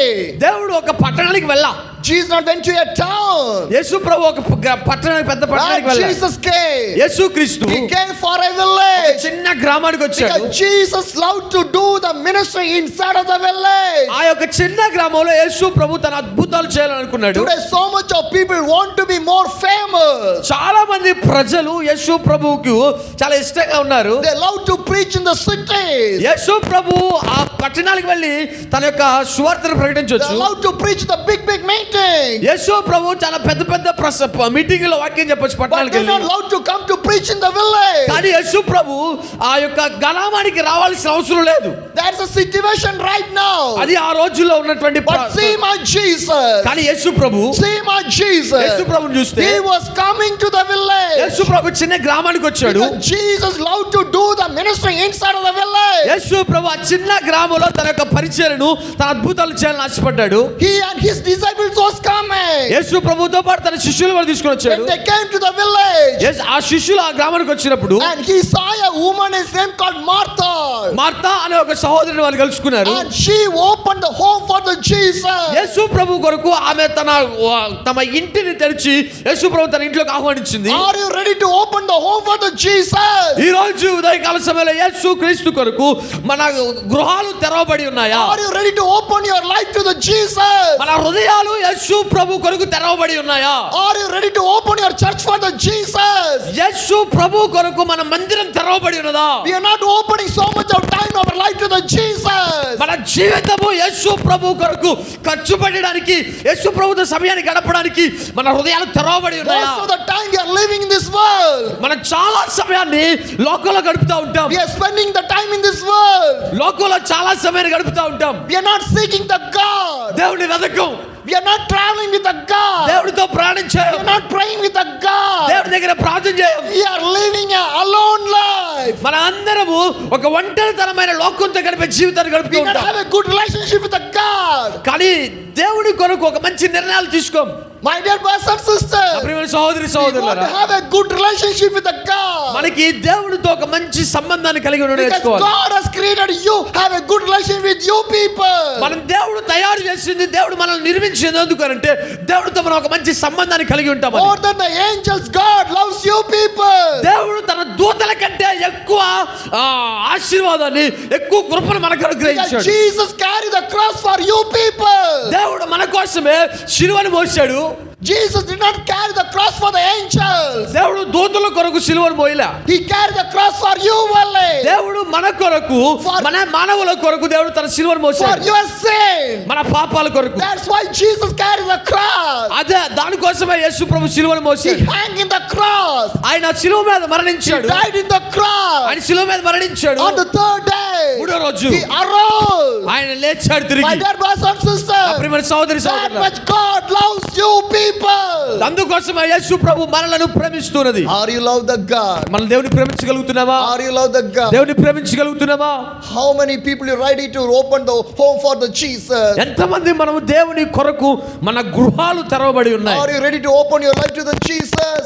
దేవుడు ఒక పట్టణానికి వెళ్ళా. Jesus not went to a town. యేసు ప్రభు ఒక పట్టణానికి, పెద్ద పట్టణానికి But వెళ్ళాడు. Jesus came. యేసు క్రీస్తు He came for a village. చిన్న గ్రామానికి వచ్చాడు. Because Jesus loved to do the ministry inside of the village. ఆ యొక్క చిన్న గ్రామంలో యేసు ప్రభు తన అద్భుతాలు చేయాలనుకున్నాడు. Today so much of people want to be more famous. చాలా మంది ప్రజలు యేసు ప్రభువుకు చాలా ఇష్టంగా ఉన్నారు. They love to preach in the cities. యేసు ప్రభు ఆ పట్టణాలకు వెళ్ళి తన యొక్క సువార్తను They ప్రకటించవచ్చు. love to preach the big meetings. యేసు ప్రభు చాలా పెద్ద పెద్ద మీటింగ్లో వాక్యం చెప్పొచ్చు But పట్టణాలకు they వెళ్ళి. not love to come to preach in the village. కానీ యేసు ప్రభు ఆ యొక్క గ్రామానికి రావాల్సిన అవసరం లేదు. That's a situation right now. అది ఆ రోజుల్లో ఉన్నటువంటి But see my Jesus. కానీ యేసు ప్రభు, See my Jesus. యేసు ప్రభుని చూస్తే He was coming to the village. యేసు ప్రభు చిన్న గ్రామానికి వచ్చాడు. Because Jesus loved to do the ministry inside of the village. యేసు ప్రభు ఆ చిన్న గ్రామంలో తన యొక్క పరిచర్యను, తన అద్భుతాలు చేయాలని ఆశపడ్డాడు. He and his disciples was coming. యేసు ప్రభుతో పాటు తన శిష్యులు కూడా తీసుకొని వచ్చాడు. When they came to the village, ఆ శిష్యులు ఆ గ్రామానికి వచ్చినప్పుడు and he saw a woman is name called Martha. Martha అనే ఒక సహోదరుని వాళ్ళు కలుసుకున్నారు. And she opened the home for the Jesus. యేసు ప్రభు కొరకు ఆమె తమ ఇంటిని తెరిచి యేసు ప్రభు తన ఇంట్లోకి ఆహ్వానించింది. Are you ready to open the home for the Jesus? ఈ రోజు ఉదయకాల సమయంలో యేసు క్రీస్తు కొరకు మన గృహాలు తెరవబడి ఉన్నాయా? Are you ready to open your life to the Jesus? మన హృదయాలు యేసు ప్రభు కొరకు తెరవబడి ఉన్నాయా? Are you ready to open your church for the Jesus? యేసు ప్రభు కొరకు మన మందిరం తెరవబడి ఉన్నదా? We are not opening so much of time of our life to the Jesus. మన జీవితము యేసు ప్రభు కొరకు ఖర్చు పెట్టడానికి, యేసు ప్రభుతో సమయాన్ని గడపడానికి మన హృదయాలు తెరవబడి ఉన్నాయా? Most of the time we are living in this world. మనం చాలా సమయాన్ని లోకంలో గడుపుతూ ఉంటాం. We are spending the time in this world. లోకంలో చాలా సమయాన్ని గడుపుతూ ఉంటాం. We are not seeking the God. దేవుని వెతకం. We are not traveling with the God. దేవుడితో ప్రయాణం We చేయం. are not praying with the God. దేవుడి దగ్గర ప్రార్థన చేయం. We are living a alone life. మన అందరము ఒక ఒంటరితనమైన లోకంతో గడిపే జీవితాన్ని గడుపుతూ We don't ఉంటాం. have a good relationship with the God. కానీ దేవుడి కొరకు ఒక మంచి నిర్ణయాలు తీసుకోం. My dear brothers and sisters, ప్రియమైన సహోదరి we want సహోదరులారా, to have a good relationship with the God. మనకి దేవుడితో ఒక మంచి సంబంధాన్ని కలిగి ఉండడం Because నేర్చుకోవాలి. God has created you, have a good relationship with you people. మనం దేవుడు తయారు చేసింది, దేవుడు మనల్ని నిర్మించింది ఎందుకంటే దేవుడితో మనం ఒక మంచి సంబంధాన్ని కలిగి ఉంటామని. More than the angels, God loves you people. దేవుడు తన దూతల కంటే ఎక్కువ ఆశీర్వాదాన్ని, ఎక్కువ కృపను మనకు Because అనుగ్రహించాడు. Jesus carried the cross for you people. దేవుడు మన కోసమే శిలువను మోసాడు. Jesus did not carry the cross for the angels. దేవుడు దూతల కొరకు శిలువను మోయలా. He carried the cross for you only. దేవుడు మన కొరకు, మన మానవుల కొరకు దేవుడు తన శిలువను For మోసాడు. your sin. మన పాపాల కొరకు. That's why Jesus carried the cross. అదే దానికోసమే యేసు ప్రభు శిలువను He మోసాడు. hung in the cross. ఆయన శిలువ మీద He మరణించాడు. died in the cross. ఆయన శిలువ మీద మరణించాడు. On the third day, మూడో రోజు he arose. ఆయన లేచాడు My తిరిగి. dear brothers and sisters, ప్రియమైన సహోదరి that సహోదరులారా, much God loves you people. అందుకోసమే యేసు ప్రభు మనలను ప్రేమిస్తున్నది. Are you love the God? మనం దేవుని ప్రేమించగలుగుతున్నామా? Are you love the God? దేవుని ప్రేమించగలుగుతున్నామా? How many people are ready to open the home for the Jesus? ఎంతమంది మనము దేవుని కొరకు మన గృహాలు తెరవబడి ఉన్నాయి? Are you ready to open your life to the Jesus?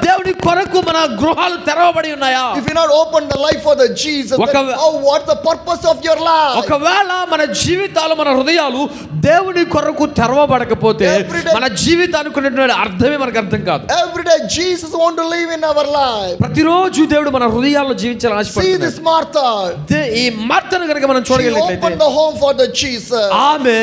దేవుని కొరకు మన గృహాలు తెరవబడి ఉన్నాయా? If you not open the life for the Jesus, then what's the purpose of your life? ఒకవేళ మన జీవితాలు, మన హృదయాలు దేవుని కొరకు తెరవబడకపోతే మన జీవితానికి ఉన్నటువంటి అర్థమే మనకు అర్థం కాదు. Every day Jesus want to live in our life. ప్రతిరోజు దేవుడు మన హృదయాల్లో జీవించాలని See ఆశపడుతున్నాడు. this Martha. ఈ మార్తను కనుక మనం She చూడగలిగినట్లయితే opened the home for the Jesus. ఆమె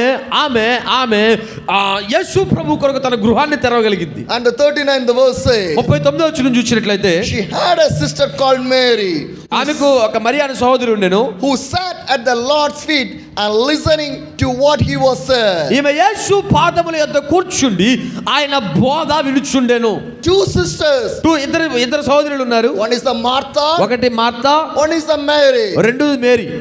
యేసు ప్రభు కొరకు తన గృహాన్ని తెరవగలిగింది. And the 39th verse says, 39వ వచనం చూసినట్లయితే she had a sister called Mary, ఆమెకు ఒక మరియ అనే సహోదరి ఉండెను. who sat at the Lord's feet and listening to what he was saying. ఈమె యేసు పాదముల యొద్ద కూర్చుండి ఆయన బోధ వినుచుండెను. Two sisters. ఇద్దరు సహోదరులు ఉన్నారు. One is the Martha. ఒకటి Martha, One is the Mary. రెండు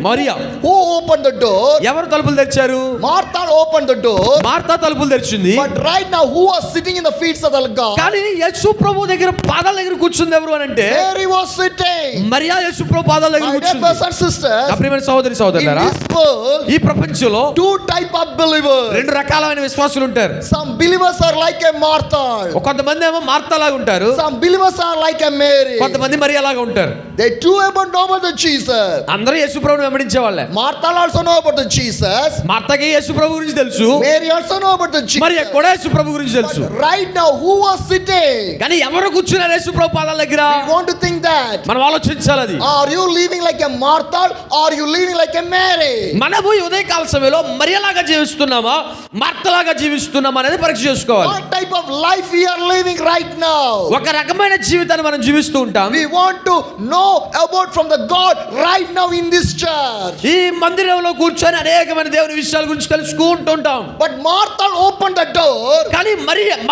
Mariya. Who opened the door? ఎవరు తలుపులు తెరిచారు? Martha opened the door. Martha తలుపులు తెరిచింది. But right now, who was sitting in the feet of the God? కానీ యేసు ప్రభు దగ్గర పాదాల దగ్గర కూర్చుంది ఎవరు అని అంటే Mary was sitting. మరియా యేసు ప్రభు పాదాల దగ్గర My dear కూర్చుంది. brothers and sisters, నా ప్రియమైన సహోదరి in సహోదరులారా, this world, ఈ ప్రపంచంలో two type of believers. రెండు రకాలైన విశ్వాసులు ఉంటారు. Some believers are like a Martha. కొంతమంది ఏమో మార్తా లాగా ఉంటారు, Some believers are like a Mary. కొంతమంది మరియా లాగా ఉంటారు. They too about know about the Jesus. అందరూ యేసు ప్రభువుని వెంబడించే వాళ్ళే. Martha also know about the Jesus. మార్తాకి యేసు ప్రభు గురించి తెలుసు, Mary also know about the Jesus. Mariya కూడా యేసు ప్రభు గురించి తెలుసు. But right now, who was sitting? కానీ ఎవరు కూర్చున్నారు యేసు ప్రభు పాదాల దగ్గర? We want to think that. మనం ఆలోచించాలి అది. Are you living like a Martha or are you living like a Mary? మనము ఈ ఉదయకాల సమయంలో మరియలాగా జీవిస్తున్నామా, మార్తలాగా జీవిస్తున్నామా అనేది పరీక్ష చేసుకోవాలి. What type of life we are living right now? ఒక రకమైన జీవితాన్ని మనం జీవిస్తూ ఉంటాం. We want to know about from the God right now in this church. ఈ మందిరంలో కూర్చొని అనేకమైన దేవుని విషయాల గురించి తెలుసుకుంటూ ఉంటాం. But Martha opened the door. కానీ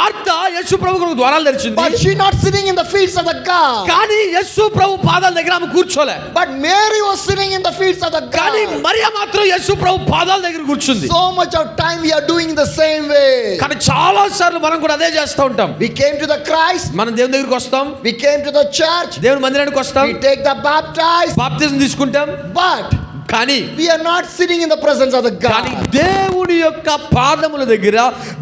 మార్తా యేసు ప్రభువుకు ద్వారాలు తెరిచింది. But she not sitting in the feet of the God. కానీ యేసు ప్రభు పాదాల దగ్గర ఆమె కూర్చోలే. But Mary was sitting in the feet of the కానీ God. మరియా మాత్రం యేసు ప్రభు పాదాల దగ్గర కూర్చుంది. So much of time we are doing the same way. కానీ చాలా సార్లు మనం కూడా అదే చేస్తూ ఉంటాం. We came to the Christ. మనం దేవుని దగ్గరికి వస్తాం, We came to the church. దేవుని మందిరానికి వస్తాం, We take the baptized. బాప్తిజం తీసుకుంటాం. But కానీ we are not sitting in the presence of the కానీ God. దేవుని యొక్క పాదముల దగ్గర,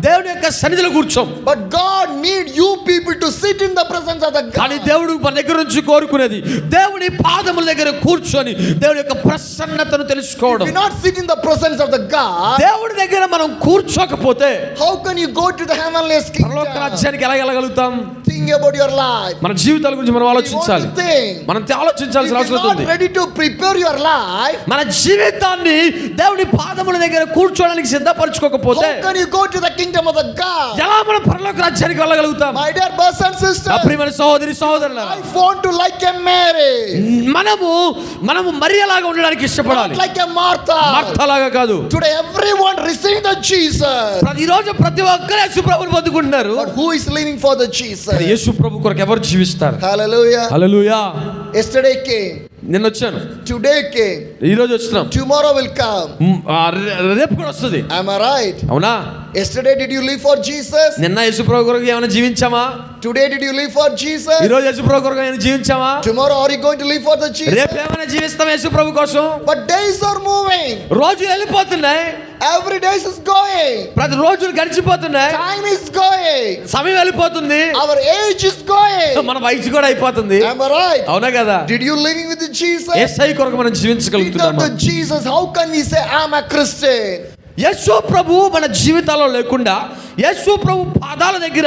దేవుని యొక్క సన్నిధిలో కూర్చోం. But God need you people to sit in the presence of the కానీ God. దేవుడు మన దగ్గర నుంచి కోరుకునేది దేవుని పాదముల దగ్గర కూర్చొని దేవుని యొక్క ప్రసన్నతను తెలుసుకోవడం. If you not sit in the presence of the God, దేవుడి దగ్గర మనం కూర్చోకపోతే how can you go to the heavenly పరలోక kingdom? రాజ్యానికి ఎలా వెళ్ళగలుగుతాం? Think about your life. మన జీవితాల గురించి మనం We want ఆలోచించాలి. to think. మనం If ఆలోచించాల్సిన you're అవసరం not ఉంది. ready to prepare your life, మన జీవితాన్ని దేవుని పాదముల దగ్గర కూర్చోడానికి సిద్ధపరచుకోకపోతే how can you go to the kingdom of the God? ఎలా మనం పరలోక రాజ్యానికి వెళ్ళగలుగుతాం? My dear brothers and నా sisters, ప్రియమైన సహోదరి సహోదరులారా, I want to like a Mary, మనము మరియలాగా ఉండడానికి ఇష్టపడాలి, not like a Martha. మార్తలాగా కాదు. Today everyone receive the Jesus. ప్రతిరోజు ప్రతి ఒక్కరు యేసు ప్రభువుని పొందుకుంటున్నారు. But who is living for the Jesus? కానీ యేసు ప్రభు కొరకు ఎవరు జీవిస్తారు? Hallelujah. హల్లెలూయా. Yesterday came, నిన్న వచ్చాను, today came, ఈ రోజు వచ్చినాం, tomorrow will come. రేపు కూడా వస్తుంది. Am I right? అవునా? Yesterday did you live for Jesus? నిన్న యేసు ప్రభు కొరకు ఏమైనా జీవించామా? Today did you live for Jesus? ఈ రోజు యేసు ప్రభు కొరకు ఏమైనా జీవించామా? Tomorrow are you going to live for the Jesus? రేపు ఏమైనా జీవిస్తాం యేసు ప్రభు కోసం? But days are moving. రోజులు వెళ్ళిపోతున్నాయి, Every day is going. ప్రతి రోజులు గడిచిపోతున్నాయి, Time is going. సమయం వెళ్ళిపోతుంది, Our age is going. మన వయసు కూడా అయిపోతుంది. Am I right? అవునా కదా? Did you living with the Jesus? యేసయ్య కొరకు మనం Without జీవించగలుగుతున్నామా? the Jesus, how can we say I'm a Christian? యేసు ప్రభు మన జీవితాల్లో లేకుండా, యేసు ప్రభు పాదాల దగ్గర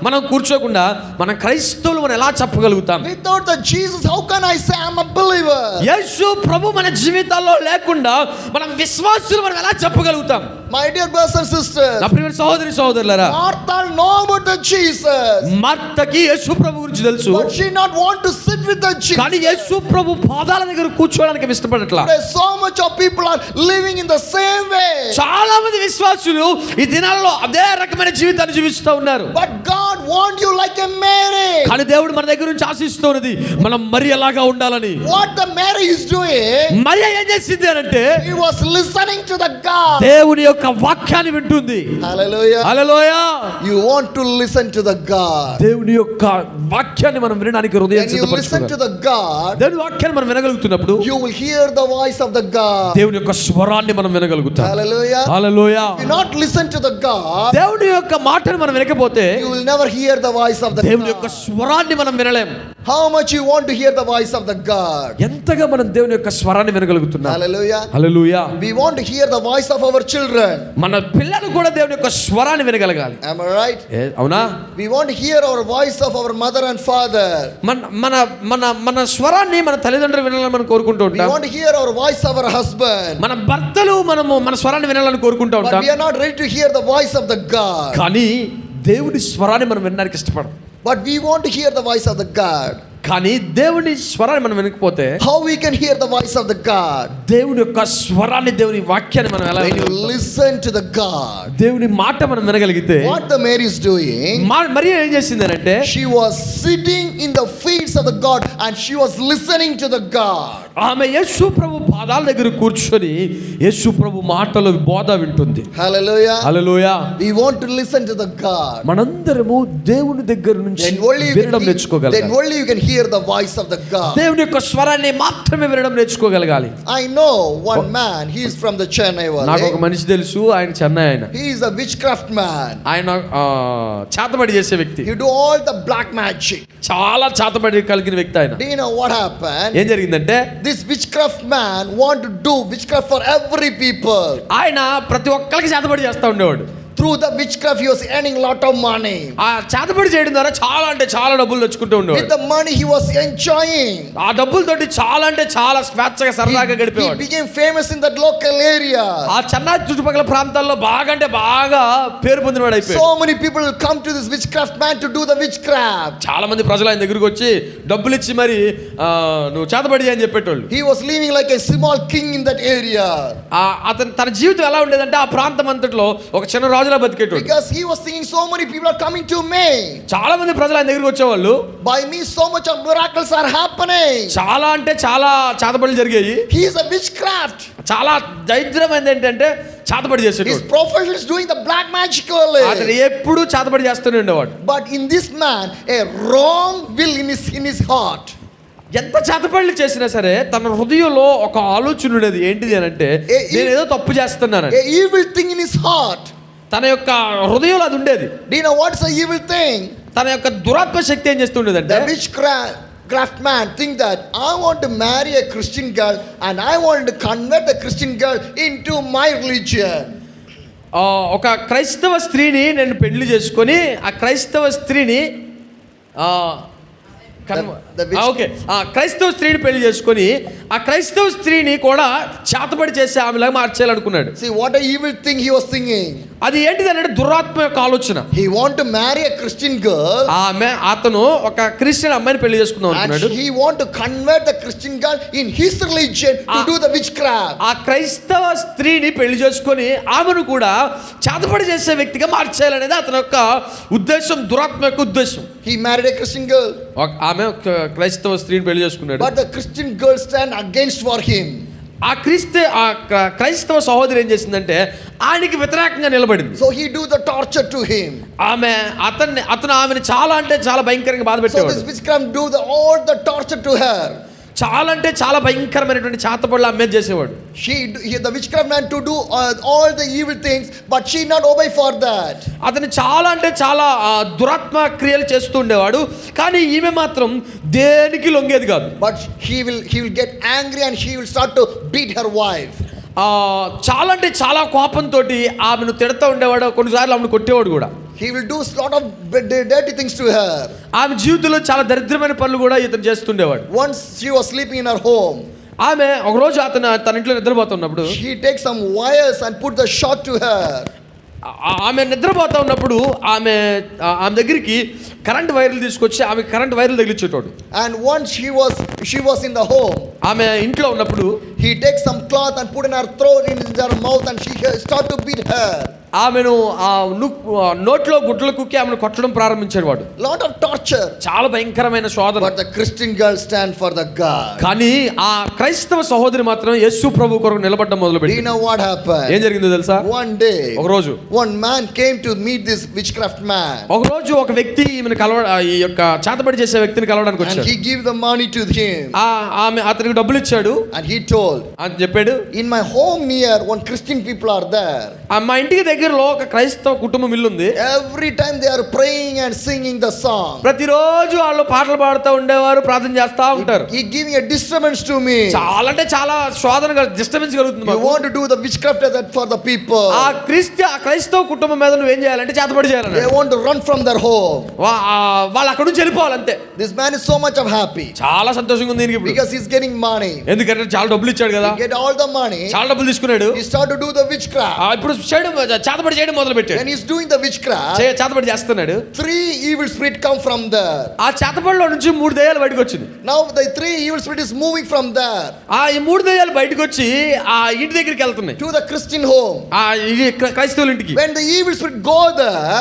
మనం కూర్చోకుండా మనం క్రైస్తవులు మనం ఎలా చెప్పగలుగుతాం? Without the Jesus, how can I say I'm a believer? యేసు ప్రభు మన జీవితాల్లో లేకుండా మనం విశ్వాసులు మనం ఎలా చెప్పగలుగుతాం? My dear brothers and sisters, నా ప్రియమైన సహోదరి సహోదరులారా, Martha know about the Jesus, మార్తకి యేసు ప్రభు గురించి తెలుసు, but she not want to sit with the Jesus. కానీ యేసు ప్రభు పాదాల దగ్గర కూర్చోవడానికి ఇష్టపడట్లా. Today so much of people are living in the same way. చాలా మంది విశ్వాసులు ఈ దినాలలో అదే రకమైన జీవితాన్ని జీవిస్తూ ఉన్నారు. But God want you like a Mary. కానీ దేవుడు మన దగ్గర నుంచి ఆశిస్తున్నది మనం మరియలాగా ఉండాలని. What the Mary is doing? మరియ ఏం చేసింది అంటే He was listening to the God. దేవుని యొక్క వాక్యాన్ని వింటుంది. Hallelujah. Hallelujah. You want to listen to the God. దేవుని యొక్క వాక్యాన్ని మనం వినడానికి హృదయం When you listen to సిద్ధపరచుకోవాలి. the God, దేవుని వాక్యాన్ని మనం వినగలుగుతున్నప్పుడు you will hear the voice of the God. దేవుని యొక్క స్వరాన్ని మనం వినగలుగుతాం. Hallelujah. Hallelujah. If you not listen to the God, దేవుని యొక్క మాటను మనం వినకపోతే you will never hear the voice of the దేవుని యొక్క God. స్వరాన్ని మనం వినలేం. How much you want to hear the voice of the God? ఎంతగా మనం దేవుని యొక్క స్వరాన్ని వినగలుగుతున్నాం? Hallelujah. Hallelujah. We want to hear the voice of our children. మన పిల్లలు కూడా దేవుని యొక్క స్వరాన్ని వినగలగాలి. Am I right? అవునా? We want to hear our voice of our mother and father. మన మన మన మన స్వరాన్ని మన తల్లిదండ్రులు వినాలని మనం కోరుకుంటూ We ఉంటాం. want to hear our voice of our husband. మన భర్తలు మన స్వరాన్ని వినాలని కోరుకుంటూ But ఉంటాం. we are not ready to hear the voice of the God. కానీ దేవుని స్వరాన్ని మనం వినడానికి ఇష్టపడం. But we want to hear the voice of the God. కానీ దేవుని స్వరాన్ని మనం వినకపోతే How we can hear the voice of the God? దేవుని యొక్క స్వరాన్ని, దేవుని వాక్యాన్ని మనం ఎలా When you వినగలుగుతాం? listen to the God. దేవుని మాట మనం వినగలిగితే What the Mary is doing? మరియ ఏం చేసిందనంటే She was sitting in the feet of the God and she was listening to the God. ఆమె యేసు ప్రభు పాదాల దగ్గర కూర్చొని యేసు ప్రభు మాటలు బోధ వింటుంది. Hallelujah. Hallelujah. We want to listen to the God. మనందరము దేవుని దగ్గర నుంచి వినడం నేర్చుకోగలగాలి. Then only you can hear the voice of the God. దేవుని యొక్క స్వరాన్ని మాత్రమే వినడం నేర్చుకోగలగాలి. I know one man, he is from the Chennai నాకు ఒక valley. మనిషి తెలుసు, ఆయన చెన్నై ఆయన. He is a witchcraft man. ఆయన చేతబడి చేసే వ్యక్తి, He do all the black magic. చాలా చేతబడి కలిగిన వ్యక్తి ఆయన. Do you know what happened? ఏం జరిగిందంటే This witchcraft man want to do witchcraft for every people. ఆయన ప్రతి ఒక్కరికి చేతబడి చేస్తూ ఉండేవాడు. Through the witchcraft he was earning lot of money. ఆ చేతబడి చేయడం ద్వారా చాలా అంటే చాలా డబ్బులు తెచ్చుకుంటూ With ఉండేవాడు. the money he was enjoying. ఆ డబ్బులతోటి చాలా అంటే చాలా స్వేచ్ఛగా సరదాగా He గడిపేవాడు. became famous in that local area. ఆ చెన్నై చుట్టుపక్కల ప్రాంతాల్లో బాగా అంటే బాగా పేరు పొందినవాడు అయిపోయాడు. So many people come to this witchcraft man to do the witchcraft. చాలా మంది ప్రజలు ఆయన దగ్గరికి వచ్చి డబ్బులు ఇచ్చి మరి నువ్వు చేతబడి అని చెప్పేటోళ్ళు. He was living like a small king in that area. అతను తన జీవితం ఎలా ఉండేదంటే ఆ ప్రాంతం అంతట్లో ఒక చిన్న రాజులా బతికేటోడు. Because he was thinking so many people are coming to me. చాలా మంది ప్రజలు ఆయన దగ్గరికి వచ్చేవాళ్ళు. By me so much of miracles are happening. చాలా అంటే చాలా చేతబడులు జరిగాయి. He is a witchcraft. చాలా దరిద్రమైనది ఏంటంటే చేతబడి His చేసేటోడు. profession is doing the black magic only. అతను ఎప్పుడు చేతబడి చేస్తూనే ఉండేవాడు. But in this man a wrong will in his heart. ఎంత చేతబడులు చేసినా సరే తన హృదయంలో ఒక ఆలోచన ఉండేది. ఏంటిది అని అంటే నేను ఏదో తప్పు చేస్తున్నానని. A evil thing in his heart. తన యొక్క హృదయంలో అది ఉండేది. Do you know what's the evil thing? తన యొక్క దురాత్మ శక్తి ఏం చేస్తుండేదంటే The witchcraft man think that I want to marry a Christian girl and I want to convert the Christian girl into my religion. ఒక క్రైస్తవ స్త్రీని నేను పెళ్లి చేసుకొని ఆ క్రైస్తవ స్త్రీని ఓకే క్రైస్తవ స్త్రీని పెళ్లి చేసుకొని ఆ క్రైస్తవ స్త్రీని కూడా చేతబడి చేసి ఆమెలాగా మార్చేయాలనుకున్నాడు. See what a evil thing he was thinking. అది ఏంటిది అంటే దురాత్మ యొక్క ఆలోచన. He want to marry a Christian girl. అతను ఒక క్రిస్టియన్ అమ్మాయిని పెళ్లి చేసుకుందాం అనుకున్నాడు. And he want to convert the Christian girl in his religion to do the witchcraft. ఆ క్రైస్తవ స్త్రీని పెళ్లి చేసుకొని ఆమెను కూడా చేతబడి చేసే వ్యక్తిగా మార్చేయాలనేది అతని యొక్క ఉద్దేశం, దురాత్మ యొక్క ఉద్దేశం. He married a Christian girl. ఆమె క్రైస్తవ స్త్రీని పెళ్లి చేసుకున్నాడు. But the Christian girl stand against for him. ఆ క్రైస్తవ సహోదరి ఏం చేసిందంటే ఆయనకి వ్యతిరేకంగా నిలబడింది. So he do the torture to him. అతను ఆమెను చాలా అంటే చాలా భయంకరంగా బాధ So పెట్టేవాడు. this witchcraft do all the torture to her. చాలా అంటే చాలా భయంకరమైనటువంటి చేతబడులు ఆమె చేసేవాడు. The witchcraft man to do all the evil things, but she not obey for that. అతను చాలా అంటే చాలా దురాత్మ క్రియలు చేస్తూ ఉండేవాడు. కానీ ఈమె మాత్రం దేనికి లొంగేది కాదు. But he will get angry and she will start to beat her wife. చాలా అంటే చాలా కోపంతో ఆమెను తిడతా ఉండేవాడు. కొన్నిసార్లు ఆమెను కొట్టేవాడు కూడా. He will do a lot of dirty things to her. ఆమె జీవితంలో చాలా దరిద్రమైన పనులు కూడా ఇతను చేస్తుండేవాడు. Once she was sleeping in her home. ఆమె ఒకరోజు తన ఇంట్లో నిద్రపోతున్నప్పుడు he takes some wires and put the shot to her. ఆమె నిద్రపోతా ఉన్నప్పుడు ఆమె దగ్గరికి కరెంట్ వైర్లు తీసుకొచ్చి ఆమె కరెంట్ వైర్లు తగిలించేటోడు. And once she was in the home. ఆమె ఇంట్లో ఉన్నప్పుడు he takes some cloth and put in her throat, in her mouth, and she start to beat her. ఆమెను నోట్లో గుడ్లు కుక్కి ఆమెను కొట్టడం ప్రారంభించాడు వాడు. Lot of torture. చాలా భయంకరమైన శోధన. But the Christian girl stand for the God. కానీ ఆ క్రైస్తవ సహోదరి మాత్రం యేసు ప్రభు కొరకు నిలబడడం మొదలుపెట్టింది. Do you know what happened? ఏం జరిగిందో తెలుసా? One day ఒక రోజు one man came to meet this witchcraft man. ఒక రోజు ఒక వ్యక్తి ఈమెను ఈ యొక్క చేతబడి చేసే వ్యక్తిని కలవడానికి వచ్చాడు. And he gave the money to him. ఆమె అతనికి డబ్బులు ఇచ్చాడు. And he told, అని చెప్పాడు, in my home near one Christian people are there. మా ఇంటికి దగ్గరలో ఒక క్రైస్తవ కుటుంబం ఇల్లు ఉంది. Every time they are praying and singing the song. ప్రతిరోజు వాళ్ళు పాటలు పాడుతూ ఉండేవారు, ప్రార్థన చేస్తూ ఉంటారు. He giving a disturbance to me. చాలా అంటే చాలా శోధన డిస్టర్బెన్స్ కలుగుతుంది. You want to do the witchcraft that for the people. ఆ క్రైస్తవ కుటుంబం మీద నువ్వు ఏం చేయాలంటే చేతబడి చేయాలి. They want to run from their home. వాళ్ళు అక్కడ నుంచి వెళ్ళిపోవాలంతే. This man is so much of happy. చాలా సంతోషంగా ఉంది ఇప్పుడు. Because he's getting money. ఎందుకంటే చాలా డబ్బులు ఇచ్చాడు కదా. He get all the money. చాలా డబ్బులు తీసుకున్నాడు. He start to do the witchcraft. ఇప్పుడు చేతబడి చేయడం మొదలు పెట్టాడు. When he's doing the witchcraft, చేతబడి చేస్తున్నాడు. 3 evil spirits come from there. ఆ చేతబడిలో నుంచి 3 దెయ్యాలు బయటకు వచ్చింది. Now the 3 evil spirit is moving from there. ఈ 3 దెయ్యాలు బయటకు వచ్చి ఆ ఇంటి దగ్గరికి వెళ్తున్నాయి. To the Christian home. క్రైస్తవుల ఇంటికి. When the evil spirit go there,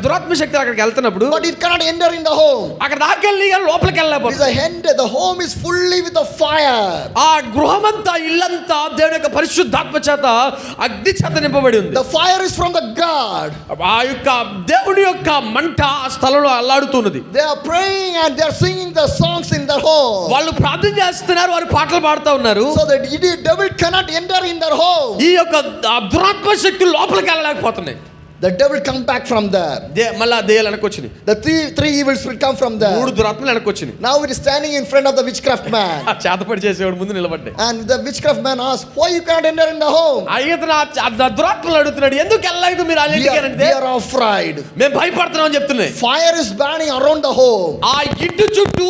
దురాత్మ శక్తి అక్కడికి వెళ్తున్నప్పుడు, but it cannot enter in the home. అక్కడ దాకెళ్ళి లోపలికి వెళ్ళలేకపోతుంది. The home is fully with the fire. ఆ గృహమంతా ఇల్లంతా దేవుని యొక్క పరిశుద్ధాత్మ చేత అగ్ని చేత నింపబడి ఉంది. The fire is from the God. ఆ యొక్క దేవుని యొక్క మంట ఆ స్థలంలో అల్లాడుతున్నది. They are praying and they are singing the songs in their home. వాళ్ళు ప్రార్థన చేస్తున్నారు, వారు పాటలు పాడుతూ ఉన్నారు. So that the devil cannot enter in their home. ఈ యొక్క దురాత్మ శక్తులు లోపలికి వెళ్ళలేకపోతున్నాయి. The devil come back from there. మళ్ళా దెయ్యాలు వెనకొచ్చినాయి. The three evil spirits come from there. 3 దురాత్మలు వెనకొచ్చినాయి. Now it is standing in front of the witchcraft man. చేతపడి చేసేవాడు ముందు నిలబడ్డాయి. And the witchcraft man asked, why you can't enter in the home? ఆ దురాత్మలు అడుగుతున్నాడు, ఎందుకు వెళ్ళలేదు మీరు ఆ ఇంటికి అంటే, we are afraid. మేము భయపడుతున్నాం అని చెప్తున్నాయి. Fire is burning around the home. ఆ ఇంటి చుట్టూ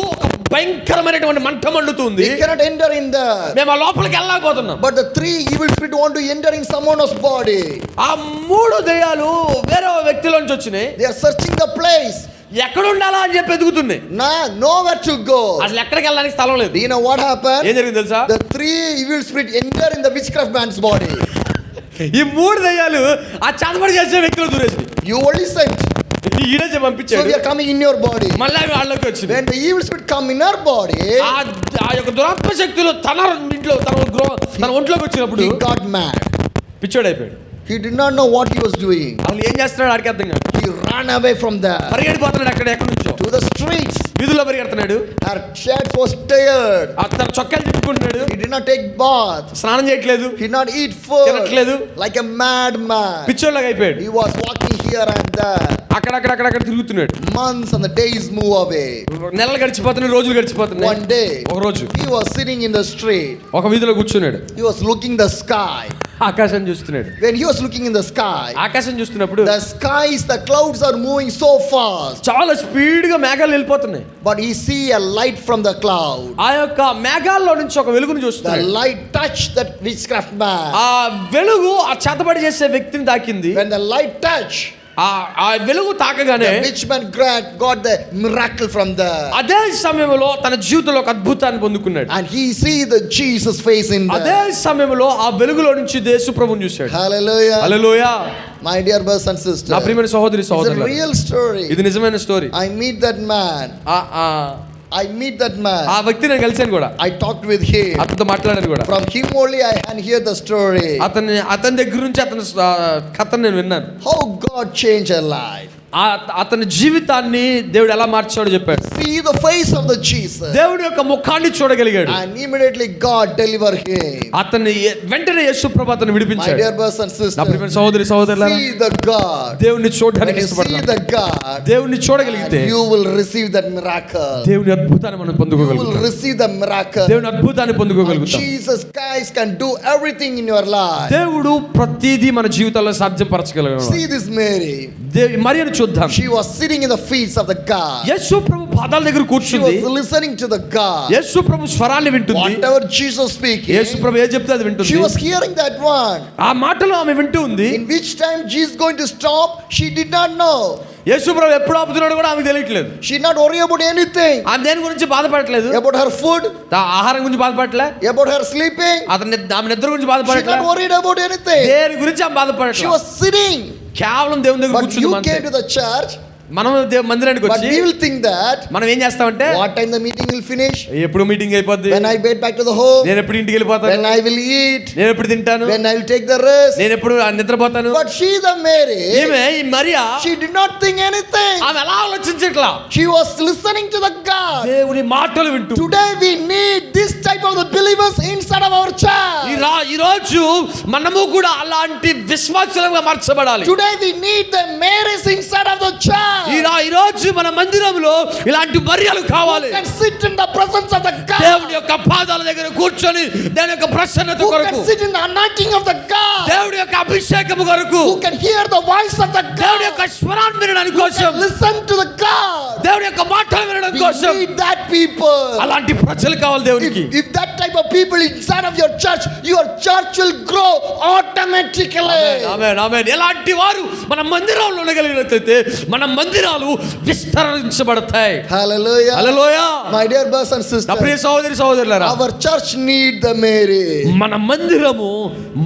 భయంకరమైనటువంటి మంట మండుతుంది. We cannot enter in there. మేము ఆ లోపలికి వెళ్ళలేకపోతున్నాం. But the 3 evil spirits want to enter in someone's body. ఆ 3 దెయ్యాలు వేరే వ్యక్తిలోంచి వచ్చినాయి. They are searching the place. ఎక్కడ ఉండాలా అని చెప్పి ఎదుగుతున్నాయి. Nowhere to go. అసలు ఎక్కడికి వెళ్ళడానికి స్థలం లేదు. Do you know what happened? ఏం జరిగింది తెలుసా? The 3 evil spirits enter in the witchcraft man's body. ఈ 3 దెయ్యాలు ఆ చేతబడి చేసే వ్యక్తిలో దూరేసి, You only sent. ఈడే So పంపించాడు. they are coming in your body. మళ్ళీ వాళ్ళకి వచ్చింది. When the evil spirit come in our body, ఆ యొక్క దురాత్మ శక్తులు తన ఇంట్లో తన ఒంట్లోకి వచ్చినప్పుడు he got mad. పిచ్చోడైపోయాడు. He did not know what he was doing. అసలు ఏం చేస్తున్నాడు ఆడికి అర్థం కాదు. He ran away from there పరిగెడిపోతున్నాడు ఎక్కడి నుంచో to the streets. వీధుల్లో పరిగెడుతున్నాడు. Her shirt was teared. తన చొక్కాలు తిప్పుకుంటున్నాడు. He did not take bath. స్నానం చేయట్లేదు. He did not eat food. తినట్లేదు. Like a madman. పిచ్చోళ్ళగా అయిపోయాడు. He was walking here and there. అక్కడ తిరుగుతున్నాడు. Months and the days move away. నెలలు గడిచిపోతున్నాయి, రోజులు గడిచిపోతున్నాయి. One day, ఒక రోజు he was sitting in the street. ఒక వీధిలో కూర్చున్నాడు. He was looking the sky. ఆకాశం చూస్తున్నాడు. When he was looking in the sky, ఆకాశం చూస్తున్నప్పుడు the clouds are moving so fast. చాలా స్పీడ్ గా మేఘాలు వెళ్ళిపోతున్నాయి. But he see a light from the cloud. ఆ యొక్క మేఘాల్లో నుంచి ఒక వెలుగును The చూస్తున్నాడు. light touched that witchcraft man. ఆ వెలుగు ఆ చేతబడి చేసే వ్యక్తిని తాకింది. When the light touched, ఆ వెలుగు తాకగానే the witch man got the miracle from there. అదే సమయంలో తన జీవితంలో ఒక అద్భుతాన్ని పొందుకున్నాడు. And he see the Jesus face in అదే there. సమయంలో ఆ వెలుగులో నుంచి యేసు ప్రభువుని చూశాడు. Hallelujah. Hallelujah. My dear brothers and sisters, నా ప్రియమైన సహోదరి it's a సహోదరులు, real story. ఇది నిజమైన story. I meet that man. I meet that man. ఆ వ్యక్తి నేను కలిసాను కూడా. I talked with him. అతనితో మాట్లాడాను కూడా. From him only I can hear the story. అతని దగ్గర నుంచి అతని కథను నేను విన్నాను. How God changed her life. అతని జీవితాన్ని దేవుడు ఎలా మార్చాడో చెప్పాడు. See the face of the Jesus. దేవుడి యొక్క ముఖాన్ని చూడగలిగాడు. And immediately God delivered him. అతన్ని వెంటనే యేసు ప్రభు అతన్ని My విడిపించాడు. dear brothers and sisters, నా ప్రియమైన సహోదరి సహోదరులారా, see the God. దేవుని When చూడడానికి you see ఇష్టపడతాను. the God, దేవుని చూడగలిగితే you will receive that miracle. దేవుని అద్భుతాన్ని మనం You will పొందుకోగలుగుతాం. receive the miracle. దేవుని అద్భుతాన్ని And పొందుకోగలుగుతాం. Jesus Christ can do everything in your life. దేవుడు ప్రతిదీ మన జీవితాల్లో సాధ్యపరచగలడు. See this Mary. మరియను చూద్దాం. She was sitting in the feet of the God. యేసు ప్రభు పాదాల దగ్గర She కూర్చుంది. was listening to the God. యేసు ప్రభు స్వరాన్ని వింటుంది. Whatever Jesus speaking, యేసు ప్రభు ఏం చెప్తే అది వింటుంది. she was hearing that one. ఆ మాటలు ఆమె వింటూ ఉంది. In which time Jesus going to stop, she did not know. యేసు ప్రభు ఎప్పుడు ఆపుతున్నాడో కూడా ఆమెకు తెలియట్లేదు. She did not worry about anything. ఆమె దేని గురించి బాధపడట్లేదు. About her food, ఆహారం గురించి బాధపడట్లే. about her sleeping. ఆమె నిద్ర గురించి She బాధపడట్లే. not worried about anything. దేని గురించి ఆమె She బాధపడట్లేదు. was sitting. కేవలం దేవుని దగ్గర But కూర్చుంది. you అంతే. came to the church. మనం మందిరానికి But వచ్చి we will think that మనం ఏం చేస్తామంటే, what time the meeting will finish, ఎప్పుడు మీటింగ్ అయిపోద్ది, when I get back to the home, నేను ఎప్పుడు ఇంటికి when వెళ్ళిపోతాను, I will eat, నేను ఎప్పుడు తింటాను, when I will take the rest. నేను ఎప్పుడు నిద్రపోతాను. But she, the Mary, ఈమె ఈ Mariya, she did not think anything. ఆమె ఎలా ఆలోచించట్లా, She was listening to the God. దేవుని మాటలు వింటూ. Today we need this type of the believers inside of our church. ఈ రోజు మనము కూడా అలాంటి విశ్వాసులుగా మార్చబడాలి. Today we need the Marys inside of the church. ఈ రోజు మన మందిరంలో ఇలాంటి మరియలు కావాలి. Who can sit in the presence of the God. దేవుని యొక్క పాదాల దగ్గర కూర్చొని దేవుని యొక్క ప్రసన్నత Who కొరకు, can sit in the anointing of the God. దేవుని యొక్క అభిషేకము కొరకు, Who can hear the voice of the దేవుని God. యొక్క స్వరాన్ని వినడానికి Who కోసం, can listen to the God. దేవుని యొక్క మాటలు వినడం We కోసం need that people. అలాంటి ప్రజలు కావాలి దేవునికి. If that type of people inside of your church will grow automatically. systematically. ఆమేన్ ఆమేన్. ఎలాంటి వారు మన మందిరాల్లో ఉండగలిగినట్లయితే మన మందిరాలు విస్తరించబడతాయి. Hallelujah. Hallelujah. My dear brothers and నా ప్రియ sisters, సహోదరి సహోదరులారా, our church need the Mary మన మందిరము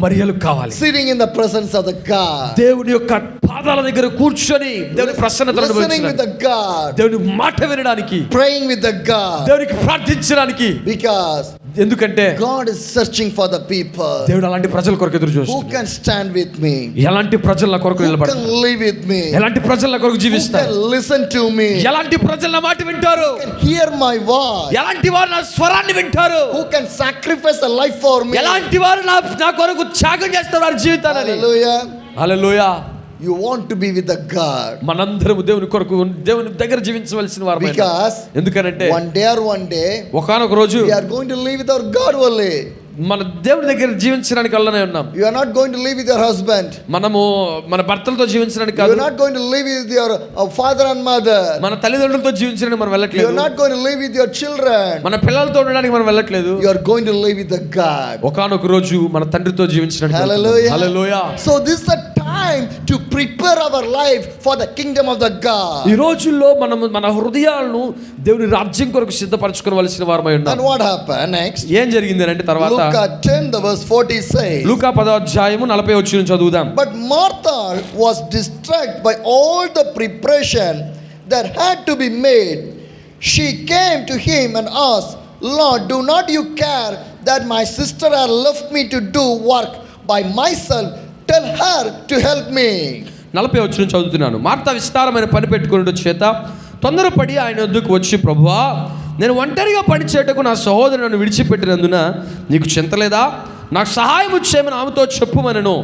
మరియలు కావాలి. sitting in the presence of the God, దేవుని యొక్క పాదాల దగ్గర కూర్చొని దేవుని ప్రసన్నతను listening with అనుభవించడానికి, the God, దేవుని మాట వినడానికి, praying with the God, దేవునికి ప్రార్థించడానికి. because ఎందుకంటే God is searching for the people దేవుడు అలాంటి ప్రజల కొరకు ఎదురు who చూస్తున్నాడు. can stand with me, ఎలాంటి ప్రజల కొరకు who can నిలబడతారు, live with me, ఎలాంటి ప్రజల కొరకు who జీవిస్తారు, can listen to me, ఎలాంటి ప్రజల మాట వింటారు, who can hear my voice, ఎలాంటి వారు నా స్వరాన్ని వింటారు, who can sacrifice a life for me. ఎలాంటి వారు నా కొరకు త్యాగం చేస్తారు వారి జీవితాన్ని. Hallelujah. Hallelujah. You want to be with the God, మనందరం దేవుని కొరకు దేవుని దగ్గర జీవించవలసిన వారు. because ఎందుకంటే one day or one day ఒకానొక రోజు we are going to live with our God only. మన దేవుని దగ్గర జీవించడానికి వెళ్ళనే ఉన్నాం. You are not going to live with your husband. మనము మన భర్తలతో జీవించడానికి You కాదు, are not going to live with your father and mother. మన తల్లిదండ్రులతో జీవించడానికి మనం You వెళ్ళట్లేదు, are not going to live with your children. మన పిల్లలతో ఉండడానికి మనం వెళ్ళట్లేదు. You are going to live with the God. ఒకానొక రోజు మన తండ్రితో జీవించడానికి Hallelujah. Hallelujah. So this is the time to prepare our life for the kingdom of the God. ఈ రోజుల్లో మనం మన హృదయాలను దేవుని రాజ్యం కొరకు సిద్ధపరచుకోవలసిన వారమై ఉన్నాం. And what happened next? ఏం జరిగింది అంటే తర్వాత Luke 10 the verse 40 says, లూకా 10వ అధ్యాయము 40 వచనం చదువుదాం. but Martha was distracted by all the preparation that had to be made. She came to him and asked, Lord, do not you care that my sister has left me to do work by myself? Tell her to help me. 40 వచనం చదువుతున్నాను. Martha విస్తారమైన పని పెట్టుకున్నట్టు చేత తొందరపడి ఆయన వద్దకు వచ్చి, ప్రభువా, నేను ఒంటరిగా పని చేయటకు నా సహోదరుని నన్ను విడిచిపెట్టినందున నీకు చింతలేదా? నాకు సహాయం చేయమని ఆమెతో చెప్పుమనెను.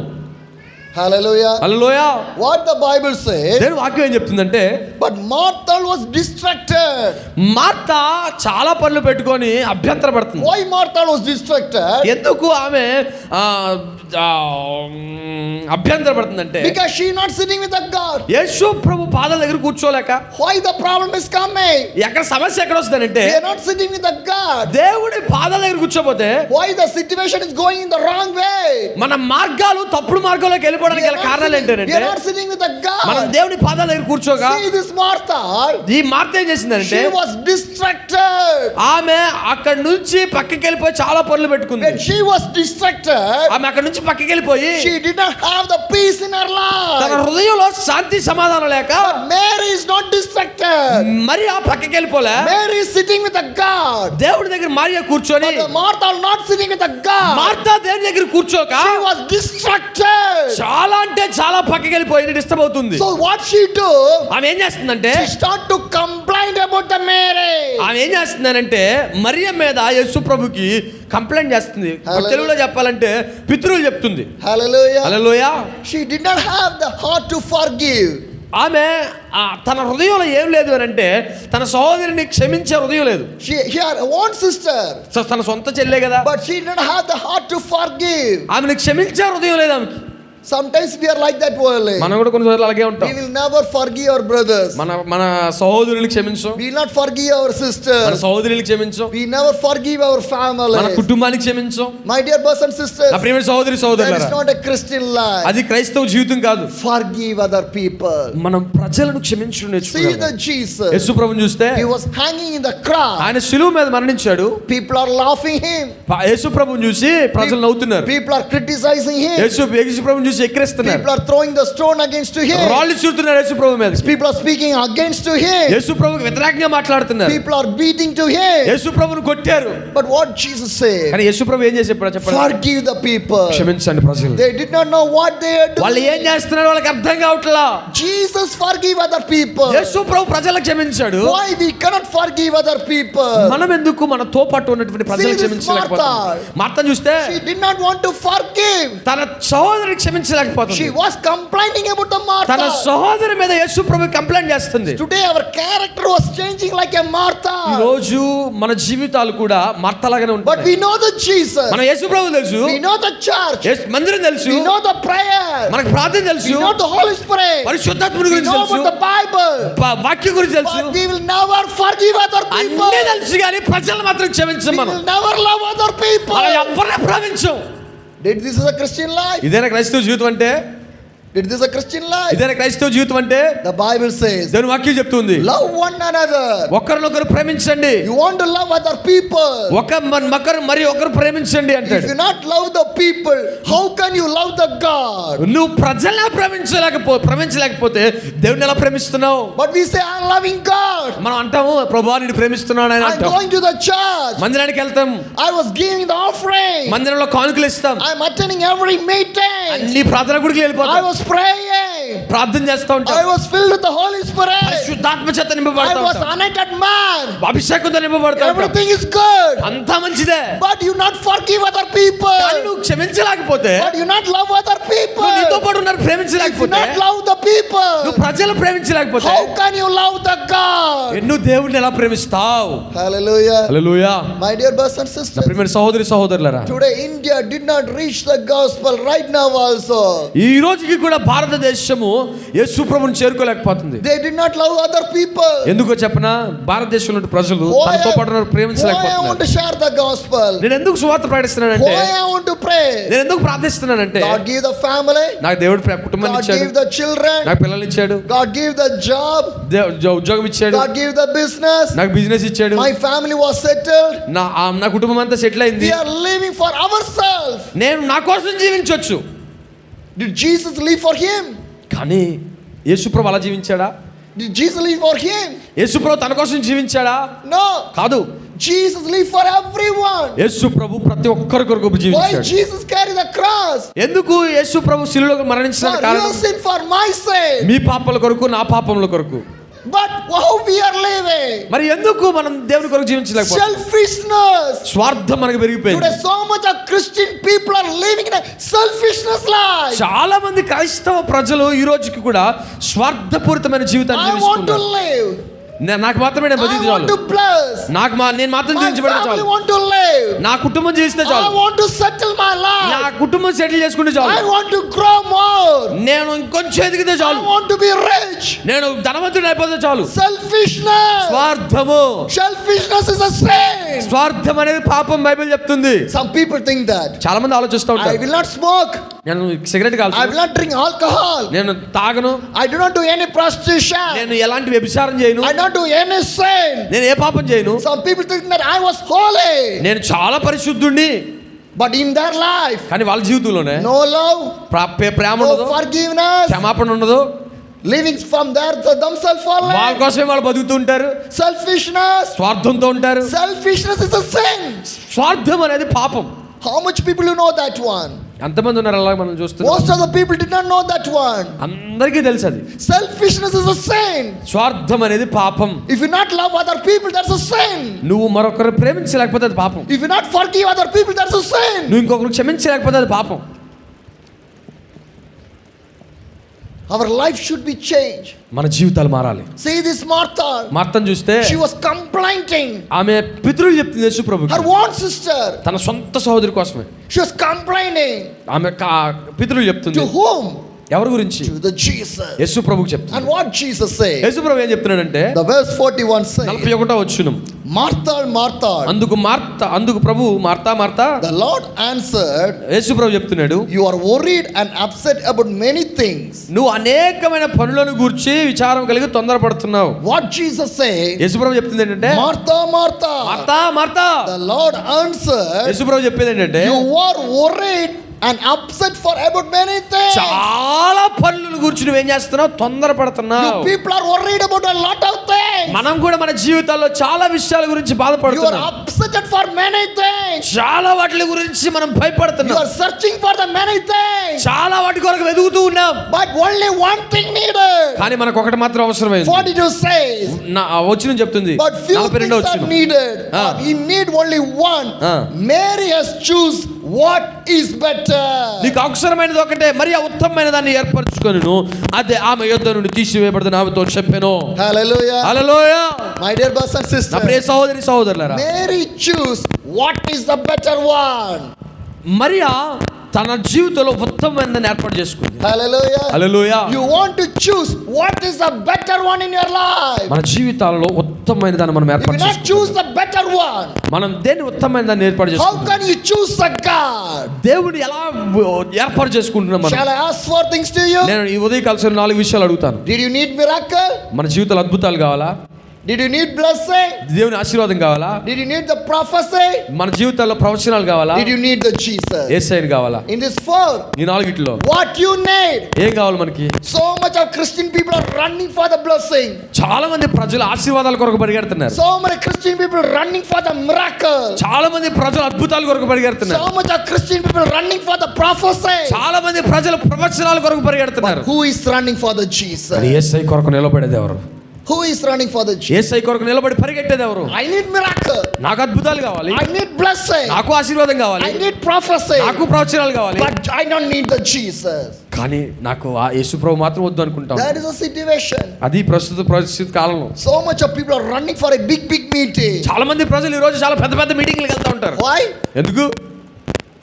Hallelujah. Hallelujah. What the Bible says, దేవుని వాక్యం ఏం చెప్తుందంటే, but Martha was distracted. Martha చాలా పనులు పెట్టుకొని అభ్యంతర పడుతుంది. Why Martha was distracted? ఎందుకు ఆమె అభ్యంతర పడుతుందంటే, Because she not sitting with the God. యేసు ప్రభు పాదాల దగ్గర కూర్చోలేక. Why the problem is coming? ఎక్కడ సమస్య ఎక్కడ వస్తుందంటే, We are not sitting with the God. దేవుడి పాదాల దగ్గర కూర్చోపోతే Why the situation is going in the wrong way? మన మార్గాలు తప్పుడు మార్గంలోకి వెళ్ళిపోవడానికి గల కారణాలు We ఏంటంటే, are not sitting with the మనం God. దేవుని పాదాల దగ్గర కూర్చోగా See this Martha, ఈ మార్త ఏం చేసిందంటే, she was distracted. ఆమె అక్కడ నుంచి పక్కకి వెళ్ళిపోయి చాలా పనులు పెట్టుకుంది. When she was distracted, ఆమె అక్కడ నుంచి పక్కకి వెళ్ళిపోయి she did not have the peace in her తన life. హృదయంలో శాంతి సమాధానం లేక But Mary is not distracted. మరి ఆ పక్కకి వెళ్ళిపోలే. Mary is sitting with the God. దేవుడి దగ్గర మరియ కూర్చొని, But the Martha not sitting with the God. Martha దేవుడి దగ్గర కూర్చోక She was distracted. చాలా అంటే చాలా పక్కకి వెళ్ళిపోయి డిస్టర్బ్ అవుతుంది. So what she do? ఆమె ఏం చేస్తుందంటే, She start to complain about the Mary. ఆమె ఏం చేస్తుందనంటే మరియ మీద యేసు ప్రభుకి కంప్లైంట్ చేస్తుంది. Hallelujah. తెలుగులో చెప్పాలంటే పితరులు చెప్తుంది. Hallelujah. Hallelujah. She did not have the heart to forgive. ఆమె తన హృదయంలో ఏం లేదు అని అంటే, తన సహోదరిని క్షమించే హృదయం లేదు. She her own sister. తన సొంత చెల్లె కదా, But she did not have the heart to forgive. ఆమెను క్షమించే హృదయం లేదు ఆమెకి. Sometimes we are like that world. మనం కూడా కొన్నిసార్లు అలాగే ఉంటాం. We will never forgive our brothers. మన సహోదరుని క్షమించం, We will not forgive our మన sisters. సహోదరుని క్షమించం, We never forgive our మన family. కుటుంబానికి క్షమించం. My dear brothers and sisters, నా ప్రియమైన సహోదరి that is సహోదరులారా, not a Christian life. అది క్రైస్తవ జీవితం కాదు. Forgive other people. మనం ప్రజలను క్షమించడం See నేర్చుకోవాలి. the Jesus. యేసు ప్రభువుని చూస్తే He was hanging in the cross. ఆయన శిలువ మీద మరణించాడు. People are laughing him. యేసు ప్రభువుని చూసి ప్రజలు నవ్వుతున్నారు. People are criticizing him. యేసు ప్రభువుని చూసి ఎక్కిరిస్తున్నారు. People are throwing the stone against him. రాళ్ళు చూస్తున్నారు యేసు ప్రభు మీద. People are speaking against to him. యేసు ప్రభువుకి వ్యతిరేకంగా మాట్లాడుతున్నారు. People are beating to him. యేసు ప్రభువుని కొట్టారు. But what Jesus said? కానీ యేసు ప్రభు ఏం చేశారు చెప్పండి? Forgive the people. క్షమించండి ప్రజలు. They did not know what they are వాళ్ళు doing. ఏం చేస్తున్నారు వాళ్ళకి అర్థం కావట్లా. Jesus forgive other people. యేసు ప్రభు ప్రజలకు క్షమించాడు. Why we cannot forgive other people? మనం ఎందుకు మనతో పాటు ఉన్నటువంటి ప్రజలకు క్షమించలేకపోతున్నాం? మార్తను చూస్తే She did not want to forgive. తన సహోదరిని She క్షమించలేకపోతుంది. was complaining about the తన Martha. సహోదరి మీద యేసు ప్రభు కంప్లైంట్ చేస్తుంది. Today our character was changing like a ఈ Martha. రోజు మన జీవితాలు కూడా మార్తలాగానే But ఉంటాయి. we know the Jesus. మన యేసు ప్రభు తెలుసు, We know the church. మందిరం తెలుసు, We know the prayer. మనకు ప్రార్థన We తెలుసు, know the Holy Spirit. పరిశుద్ధాత్ముడి We గురించి know తెలుసు, about the Bible. వాక్యం గురించి తెలుసు, But we will never forgive other people. అన్నీ తెలుసు కానీ ప్రజలు మాత్రం క్షమించం. We మనం will never love other people. అలా ఎవరిని ప్రేమించం. Did this is a Christian life? ఇదేనా క్రైస్తవ జీవితం అంటే? Did this a Christian life? ఇదేనా క్రైస్తవ జీవితం అంటే? The Bible says, దేవుని వాక్యం చెప్తుంది, love one another. ఒకరినొకరు ప్రేమించండి. You want to love other people. ఒకరు మరి ఒకరు ప్రేమించండి If అంటాడు. you not love the people, how can you love the God? నువ్వు ప్రజల్ని ప్రేమించలేకపోతే దేవుని ఎలా ప్రేమిస్తున్నావు? But we say, I'm loving God. మనం అంటాము, ప్రభువా నిన్ను ప్రేమిస్తున్నాను అని I'm అంటాం. going to the church. మందిరానికి వెళ్తాం, I was giving the offering. మందిరంలో కానుకలు ఇస్తాం, I'm attending every meeting. అన్ని ప్రార్థన గుడికి I వెళ్ళిపోతాం, was praying. ప్రార్థన చేస్తూ ఉంటాం, I was filled with the Holy Spirit. పరిశుద్ధాత్మ చేత I నింపబడతా was ఉంటాం, anointed man. అభిషేకంతో నింపబడతా ఉంటాం. Everything is good. అంతా మంచిదే. But you not forgive other people. కానీ నువ్వు క్షమించలేకపోతే, But you not love other people. నువ్వు నీతో పాటు ఉన్నారు If you ప్రేమించలేకపోతే, not love the people, నువ్వు ప్రజలు ప్రేమించలేకపోతే, how can you love the God? నువ్వు దేవుడిని ఎలా ప్రేమిస్తావు? Hallelujah. Hallelujah. My dear brothers and నా sisters, ప్రియమైన సహోదరి సహోదరులారా, today India did not reach the gospel right now also. ఈ రోజుకి కూడా భారతదేశము యేసు ప్రభువుని చేరుకోలేకపోతుంది. They did not love other people. ఎందుకో చెప్పనా? భారతదేశంలో ఉన్న ప్రజలు తనతో పాటు Why I want ప్రేమించలేకపోతున్నారు. to share the gospel? నేను ఎందుకు సువార్త ప్రకటిస్తున్నానంటే, Why I want to pray? నేను ఎందుకు ప్రార్థిస్తున్నానంటే, God give the family. నాకు దేవుడు కుటుంబాన్ని God ఇచ్చాడు, give the children. నాకు పిల్లల్ని ఇచ్చాడు, God give the job. ఉద్యోగం ఇచ్చాడు, God give the business. నాకు బిజినెస్ ఇచ్చాడు, My family was settled. నా కుటుంబం అంతా సెటిల్ అయింది. We are living for ourselves. నేను నా కోసం జీవించవచ్చు. Did Jesus live for him? కానీ యేసుప్రభు అలా జీవించాడా? Did Jesus live for him? యేసుప్రభు తన కోసం జీవించాడా? No. కాదు. Jesus lived for everyone. యేసుప్రభు ప్రతి ఒక్కరి కొరకు Why జీవించాడు. Jesus carried the cross? ఎందుకు యేసుప్రభు శిలువలో మరణించిన For కారణం? your sin, for my sin. మీ పాపాల కొరకు, నా పాపముల కొరకు. But how we are living? మరి ఎందుకు మనం దేవుని కొరకు జీవించలేకపోతున్నాం? Selfishness. స్వార్థం మనకు పెరిగిపోయింది. Today so much of Christian people are living in a selfishness life. చాలా మంది క్రైస్తవ ప్రజలు ఈ రోజుకి కూడా స్వార్థపూరితమైన జీవితాన్ని I want to జీవిస్తున్నారు. live. నాకు మాత్రమే నేను I బతికితే want చాలు, to bless. నేను మాత్రం My జీవించబడితే family చాలు, want to live. నా కుటుంబం జీవిస్తే I చాలు, want to settle my నా life. కుటుంబం సెటిల్ చేసుకుంటే I చాలు, want to grow more. నేను ఇంకొంచెం ఎదిగితే I చాలు, want to be rich. నేను ధనవంతుడు అయిపోతే చాలు. Selfishness. స్వార్థము, Selfishness is a sin. స్వార్థం అనేది పాపం బైబిల్ చెప్తుంది. Some people think that. చాలా మంది ఆలోచిస్తూ I ఉంటారు, will not smoke. నేను cigarette I కాల్చను, will not drink alcohol. నేను తాగను, I do not do any prostitution. నేను ఎలాంటి వ్యభిచారం చేయను, I don't do any sin. నేను ఏ పాపం చేయను, Some people think that I was holy. నేను చాలా పరిశుద్ధుణ్ణి. But in their life, కానీ వాళ్ళ జీవితంలోనే no love, ప్రేమ no ఉండదు, forgiveness, క్షమాపణ ఉండదు. living from themselves for వాళ్ళ life. కోసమే వాళ్ళు బతుకుతూ ఉంటారు, Selfishness. స్వార్థంతో ఉంటారు. Selfishness is a sin. స్వార్థం అనేది పాపం. How much people you know that one? ఎంతమంది ఉన్నారు అలా మనం చూస్తున్నాం? Most of the people did not know that one. అందరికీ తెలుసు అది. Selfishness is a sin. స్వార్థం అనేది పాపం. If you not love other people, that's a sin. నువ్వు మరొకరు ప్రేమించలేకపోతే అది పాపం. If you not forgive other people, that's a sin. నువ్వు ఇంకొకరు క్షమించలేకపోతే అది పాపం. Our life should be changed. మన జీవితాలు మారాలి. See this Martha. మార్తను చూస్తే She was complaining. ఆమె పితరులు చెప్తుంది యేసు ప్రభుకి, Her own sister. తన సొంత సహోదరి కోసమే She was complaining. ఆమె పితరులు చెప్తుంది. To whom? ఎవరి గురించి? To the Jesus. యేసు ప్రభుకి చెప్తుంది. And what Jesus said? యేసు ప్రభు ఏం చెప్తున్నాడంటే, The verse 41 says, 41వ వచనం, Martha, Martha. అందుకు ప్రభు మార్తా The Lord answered, యేసు ప్రభు చెప్తున్నాడు, you are worried and upset about many things. నువ్వు అనేకమైన పనులను గూర్చి విచారం కలిగి తొందరపడుతున్నావు. What Jesus said? యేసు ప్రభు చెప్తుంది ఏంటంటే, Martha, Martha. Martha. The Lord answered, యేసు ప్రభు చెప్పేది ఏంటంటే, you are worried and upset for about many things. చాలా పనులను గురించి నువ్వేం చేస్తున్నావు? తొందరపడుతున్నావు. You people are worried about a lot of things. మనం కూడా మన జీవితాల్లో చాలా విషయాల గురించి You are బాధపడుతున్నాం. upset for many things. చాలా వాటి గురించి మనం You భయపడుతున్నాం. are searching for the many things. చాలా వాటి కొరకు వెతుకుతూ ఉన్నాం. But only one thing needed. కానీ మనకు ఒకటి మాత్రం అవసరమైంది. 42 says. వచనం చెప్తుంది, But few 42వ things are వచనం. needed. Ah. You need only one. Ah. Mary has choose what is better. నీకు అవసరమైనది ఒకటే, మరి ఆ ఉత్తమమైన దాన్ని ఏర్పరచుకొనును, అదే ఆమె యొద్ద నుండి తీసివేయబడిన ఆమెతో చెప్పెను. Hallelujah. Hallelujah. My dear brothers and నా sisters. ప్రియ సహోదరి సహోదరులారా, Mary choose what is the better one. Mariya తన జీవితంలో ఉత్తమమైనదాన్ని ఏర్పాటు చేసుకుంది. Hallelujah. Hallelujah. You want to choose what is the better one in your life. మన జీవితాలలో ఉత్తమమైన దాన్ని మనం If you ఏర్పాటు not choose చేసుకోవాలి. the better better one? మనం దేన్ని ఉత్తమమైన దాన్ని ఏర్పాటు How చేసుకుంటున్నాం? can you choose a God? దేవుడు ఎలా ఏర్పాటు చేసుకుంటున్నాం మనం? Shall I ask for things to you? నేను ఈ ఉదయం కలిసి 4 విషయాలు అడుగుతాను. Did you need miracle? మన జీవితాలు అద్భుతాలు కావాలా? Did you need blessing? దేవుని ఆశీర్వాదం కావాలా? Did you need the prophecy? మన జీవితాల్లో ప్రవచనాలు కావాలా? Did you need the Jesus? యేసయ్యని కావాలా? In this 4, ఈ 4 what you need? ఏం కావాలి మనకి? So much of Christian people are running for the blessing. చాలా మంది ప్రజలు ఆశీర్వాదాల కొరకు పరిగెడుతున్నారు. So many Christian people running for the miracle. చాలా మంది ప్రజలు అద్భుతాల కొరకు పరిగెడుతున్నారు. So much of Christian people running for the prophecy. చాలా మంది ప్రజలు ప్రవచనాల కొరకు పరిగెడుతున్నారు. Who is running for the Jesus? మరి యేసయ్య కొరకు నిలబడేది ఎవరు? Who is running for the Jesus? యేసయ్య కొరకు నిలబడి పరిగెట్టేది ఎవరు? I need miracle. నాకు అద్భుతాలు కావాలి. I need blessing. నాకు ఆశీర్వాదం కావాలి. I need prophecy. నాకు ప్రవచనాలు కావాలి. But I don't need the Jesus. కానీ నాకు ఆ యేసుప్రభు మాత్రం వద్దు అనుకుంటాం. That is a situation. అది ప్రస్తుత పరిస్థితి కాలంలో So much of people are running for a big meeting. చాలా మంది ప్రజలు ఈ రోజు చాలా పెద్ద పెద్ద మీటింగ్లకు వెళ్తా ఉంటారు. Why? ఎందుకు?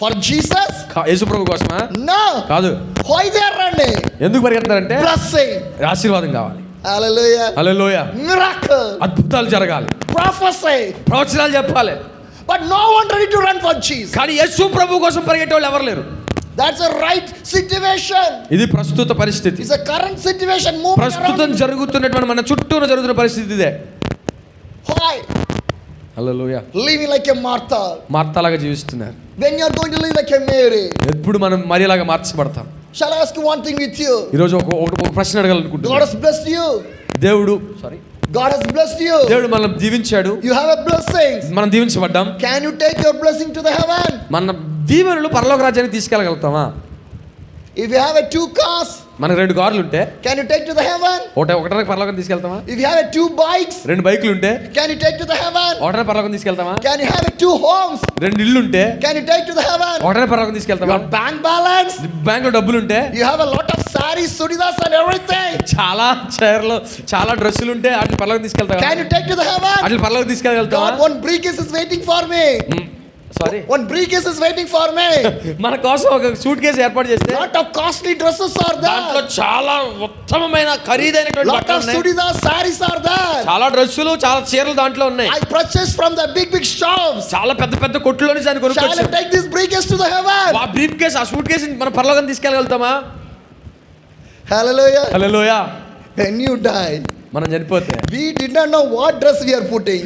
For Jesus? యేసుప్రభు కోసమా? No. కాదు. Why they are running? ఎందుకు పరిగెడతారంటే Blessing. ఆశీర్వాదం కావాలి. Hallelujah. హల్లెలూయా. Miracle. అద్భుతాలు జరగాలి. Prophecy. ప్రవచనాలు చెప్పాలి. But no one ready to run for Jesus. కానీ యేసు ప్రభు కోసం పరిగెట్టే వాళ్ళు ఎవరు లేరు. That's a right situation. ఇది ప్రస్తుత పరిస్థితి. It's a current situation moving ప్రస్తుతం around. జరుగుతున్నటువంటి మన చుట్టూన జరుగుతున్న పరిస్థితి ఇదే. Why? Hallelujah. Living like a Martha. మార్తాలాగా జీవిస్తున్నారు. When you are going to live like a Mary. ఎప్పుడు మనం మరియలాగా మార్చబడతాం. Shall I ask you one thing with you? ఈ రోజు ఒక ప్రశ్న God అడగాలనుకుంటున్నాను. has blessed you. God has blessed you. దేవుడు మనల్ని దీవించాడు. You have a blessing. మనం దీవించబడ్డాం. Can you take your blessing to the heaven? మన దీవెనలు పరలోక రాజ్యానికి తీసుకెళ్ళగలుగుతామా? If you have a 2 cars, మనకు 2 కార్లు ఉంటే can you take to the heaven? ఒకటే పరలోకం తీసుకెళ్తామా? If you have a 2 bikes, 2 బైకులు ఉంటే can you take to the heaven? ఒకటే పరలోకం తీసుకెళ్తామా? Can you have a 2 homes? 2 ఇళ్ళు ఉంటే Can you take to the heaven? ఒకటే పరలోకం తీసుకెళ్తామా? Your bank balance, బ్యాంకులో డబ్బులు ఉంటే you have a lot of sarees, suridas and everything. చాలా చైర్లు చాలా డ్రెస్సులు ఉంటే వాటిని పరలోకం తీసుకెళ్తావా? Can you take to the heaven? వాటిని పరలోకం తీసుకెళ్ళగలుగుతావా? God, one briefcase is waiting for me. Sorry, One briefcase is waiting for me. మన కోసం ఒక సూట్ కేసు ఏర్పాటు చేస్తే Lot of costly dresses are దాంట్లో there. చాలా ఉత్తమమైన ఖరీదైనటువంటి Lot బట్టలు of ఉన్నాయి. suridas, sarees are there. చాలా డ్రెస్సులు చాలా చీరలు దాంట్లో ఉన్నాయి. I purchased from the big shops. చాలా పెద్ద పెద్ద కొట్టులో నుంచి దాన్ని Shall I కొనుక్కొచ్చాం. take this briefcase to the heaven? ఆ బ్రీఫ్ కేసు ఆ సూట్ కేసు మన పరలోకం తీసుకెళ్ళగలుగుతామా? Hallelujah. Hallelujah. When you die, మనం చనిపోతే we did not know what dress we are putting.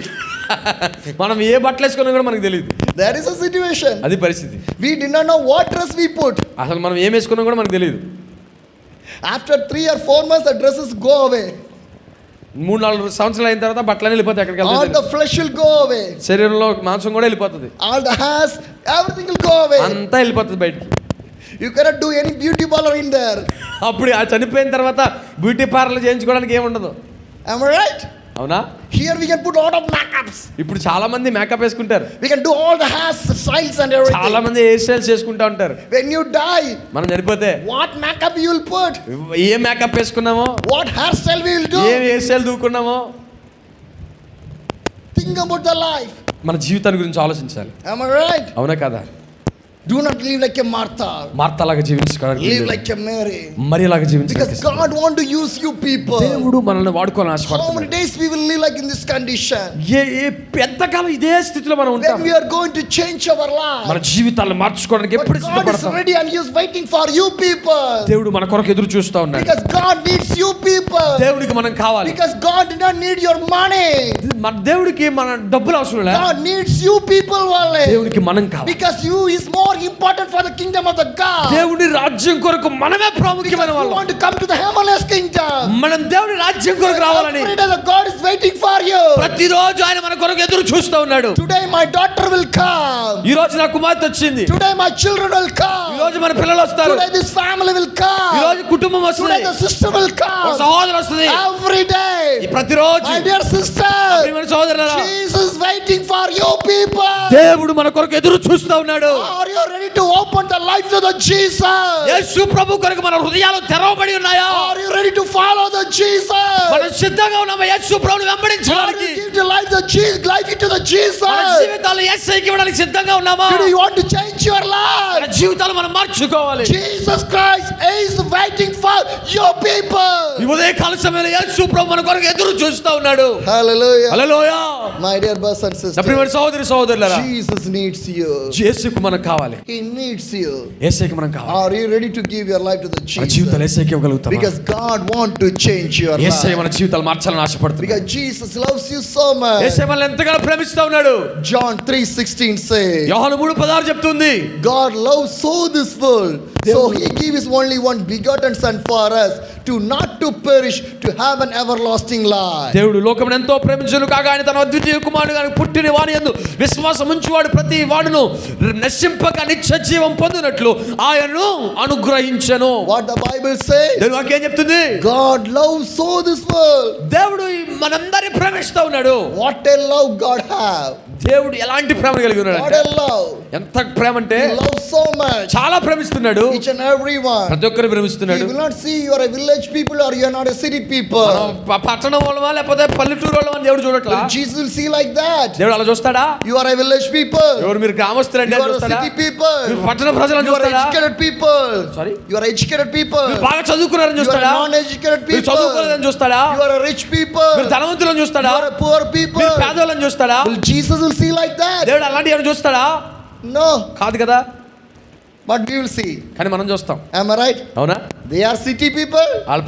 మనం ఏ బట్టలు వేసుకున్నా కూడా మనకు తెలియదు. That is a situation. అది పరిస్థితి. We did not know what dress we put. అసలు మనం ఏం వేసుకున్నా కూడా మనకు తెలియదు. After 3 or 4 months, the dresses go away. 3-4 సంవత్సరాలు అయిన తర్వాత బట్టలన్నీ వెళ్ళిపోతాయి. ఎక్కడికి All వెళ్తాయి? the flesh will go away. శరీరంలో మాంసం కూడా వెళ్ళిపోతుంది. All the hairs, everything will go away. అంతా వెళ్ళిపోతుంది బయటికి. You cannot do any beauty parlor in there. అప్పుడు ఆ చనిపోయిన తర్వాత బ్యూటీ పార్లర్ చేయించుకోవడానికి ఏముండదు. Am I right? అవునా? Here we can put a lot of makeups. ఇప్పుడు చాలా మంది మేకప్ వేసుకుంటారు. We can do all the hair styles and everything. చాలా మంది హెయిర్ స్టైల్స్ చేసుకుంటా ఉంటారు. When you die, మనం చనిపోతే what makeup you will put? ఏ మేకప్ వేసుకున్నామో, What hairstyle we will do? ఏ హెయిర్ స్టైల్ దూకున్నామో. Think about the life. మన జీవితాన్ని గురించి ఆలోచించాలి. Am I right? అవునా కదా? Do not live like a Martha. మార్తాలాగా జీవించడానికి Live like a Mary. మరియలాగా Because జీవించడానికి God want to use you people. దేవుడు మనల్ని వాడుకోవాలని How many ఆశపడుతున్నాడు. days we will live like in this condition? ఏ పెద్దకాలం ఇదే స్థితిలో మనం ఉంటాం. When we are going to change our మన life. జీవితాలను మార్చుకోవడానికి But ఎప్పుడు God is సిద్ధపడతాం? ready and He is waiting for you people. దేవుడు మన కొరకు ఎదురు చూస్తా ఉన్నాడు. Because God needs you people. దేవుడికి మనం కావాలి. Because God did not need your money. మన దేవుడికి మన డబ్బులు అవసరం లేదు. God needs you people only. దేవుడికి మనం కావాలి. Because you is more important for the kingdom of the God. దేవుడి రాజ్యం కొరకు మనమే ప్రాముఖ్యమైన Because you వాళ్ళం. want to come to the heavenly kingdom. మనం దేవుడి రాజ్యం కొరకు రావాలని Every day the God is waiting for you. ప్రతిరోజు ఆయన మన కొరకు ఎదురు చూస్తూ ఉన్నాడు. Today my daughter will come. ఈ రోజు నా కుమార్తె వచ్చింది. Today my children will ఈ come. రోజు మన పిల్లలు వస్తారు. Today this family will ఈ come. రోజు కుటుంబం Today వస్తుంది. the sister will ఒక come. సహోదరు వస్తుంది. Every ఈ day. ప్రతిరోజు My dear sister, ప్రియమైన సహోదరులారా, Jesus is waiting for you people. దేవుడు మన కొరకు ఎదురు చూస్తూ ఉన్నాడు. Are you ready to open the life to the Jesus? యేసు ప్రభు కొరకు మన హృదయాలు తెరవబడి ఉన్నాయా? Are you ready to follow the Jesus? మనం సిద్ధంగా ఉన్నామా యేసు ప్రభువుని Are వెంబడించడానికి? you give the life into the Jesus? మన జీవితాలు యేసుకి ఇవ్వడానికి సిద్ధంగా ఉన్నామా? Do you want to change your మన life? జీవితాలు మనం మార్చుకోవాలి. Jesus Christ is waiting for your people. ఈ ఉదయ కాల సమయంలో యేసు ప్రభు మన కొరకు ఎదురు చూస్తూ ఉన్నాడు. Hallelujah. Hallelujah. My dear brothers and sisters, ప్రియమైన సహోదరి సహోదరులారా, Jesus needs you. యేసుకు మనకు కావాలి. He needs you. యేసుకు మనం కావాలి. Are you ready to give your life to the మన జీవితాలు Jesus? యేసుకి ఇవ్వగలుగుతామా? Because God wants to change your Yesayya life. మన జీవితాలు మార్చాలని ఆశపడుతున్నాడు. Because Jesus loves you so much. యేసయ్య మనల్ని ఎంతగానో ప్రేమిస్తా ఉన్నాడు. John 3:16 says, యోహాను 3:16 చెప్తుంది, God loves so this world, so He gave His only one begotten Son for us, to not to perish, to have an everlasting life. దేవుడు లోకమును ఎంతో ప్రేమించును కాగా ఆయన తన అద్వితీయ కుమారుడు గాని పుట్టిన వాని యందు విశ్వాసం ఉంచువాడు ప్రతి వాడును నశింపక నిత్య జీవం పొందినట్లు ఆయనను అనుగ్రహించెను. What the Bible says? దేవుని వాక్యం ఏం చెప్తుంది? God loves so this world. దేవుడు మనందరినీ ప్రేమిస్తా ఉన్నాడు. What a love God have. దేవుడు ఎలాంటి ప్రేమ కలిగి ఉన్నాడు What అంటే, a love. ఎంత ప్రేమ అంటే He loves so much. చాలా ప్రేమిస్తున్నాడు. Each and every one. ప్రతి ఒక్కరిని He ప్రేమిస్తున్నాడు. will not see you are a village people or you are not a city people. మనం పట్టణం వాళ్ళమా లేకపోతే పల్లెటూరు వాళ్ళమా అని దేవుడు చూడట్లా. Jesus will see like that. దేవుడు అలా చూస్తాడా? You are a village people. ఎవరు మీరు గ్రామస్తులంటే You are a చూస్తాడా? city people. మీరు పట్టణ ప్రజలను You are చూస్తాడా? educated people. Sorry? You are educated people. మీరు బాగా చదువుకున్నారని You are చూస్తాడా? non-educated మీరు people. చదువుకోలేదని చూస్తాడా? You are a rich people. మీరు ధనవంతులను You చూస్తాడా? are a poor people. మీరు పేదవాళ్ళని చూస్తాడా? Will Jesus will see like that? దేవుడు అలాంటి ఎవరు చూస్తాడా? No. కాదు కదా. But we will see. కానీ మనం చూస్తాం. Am I right? అవునా? They are city people. వాళ్ళ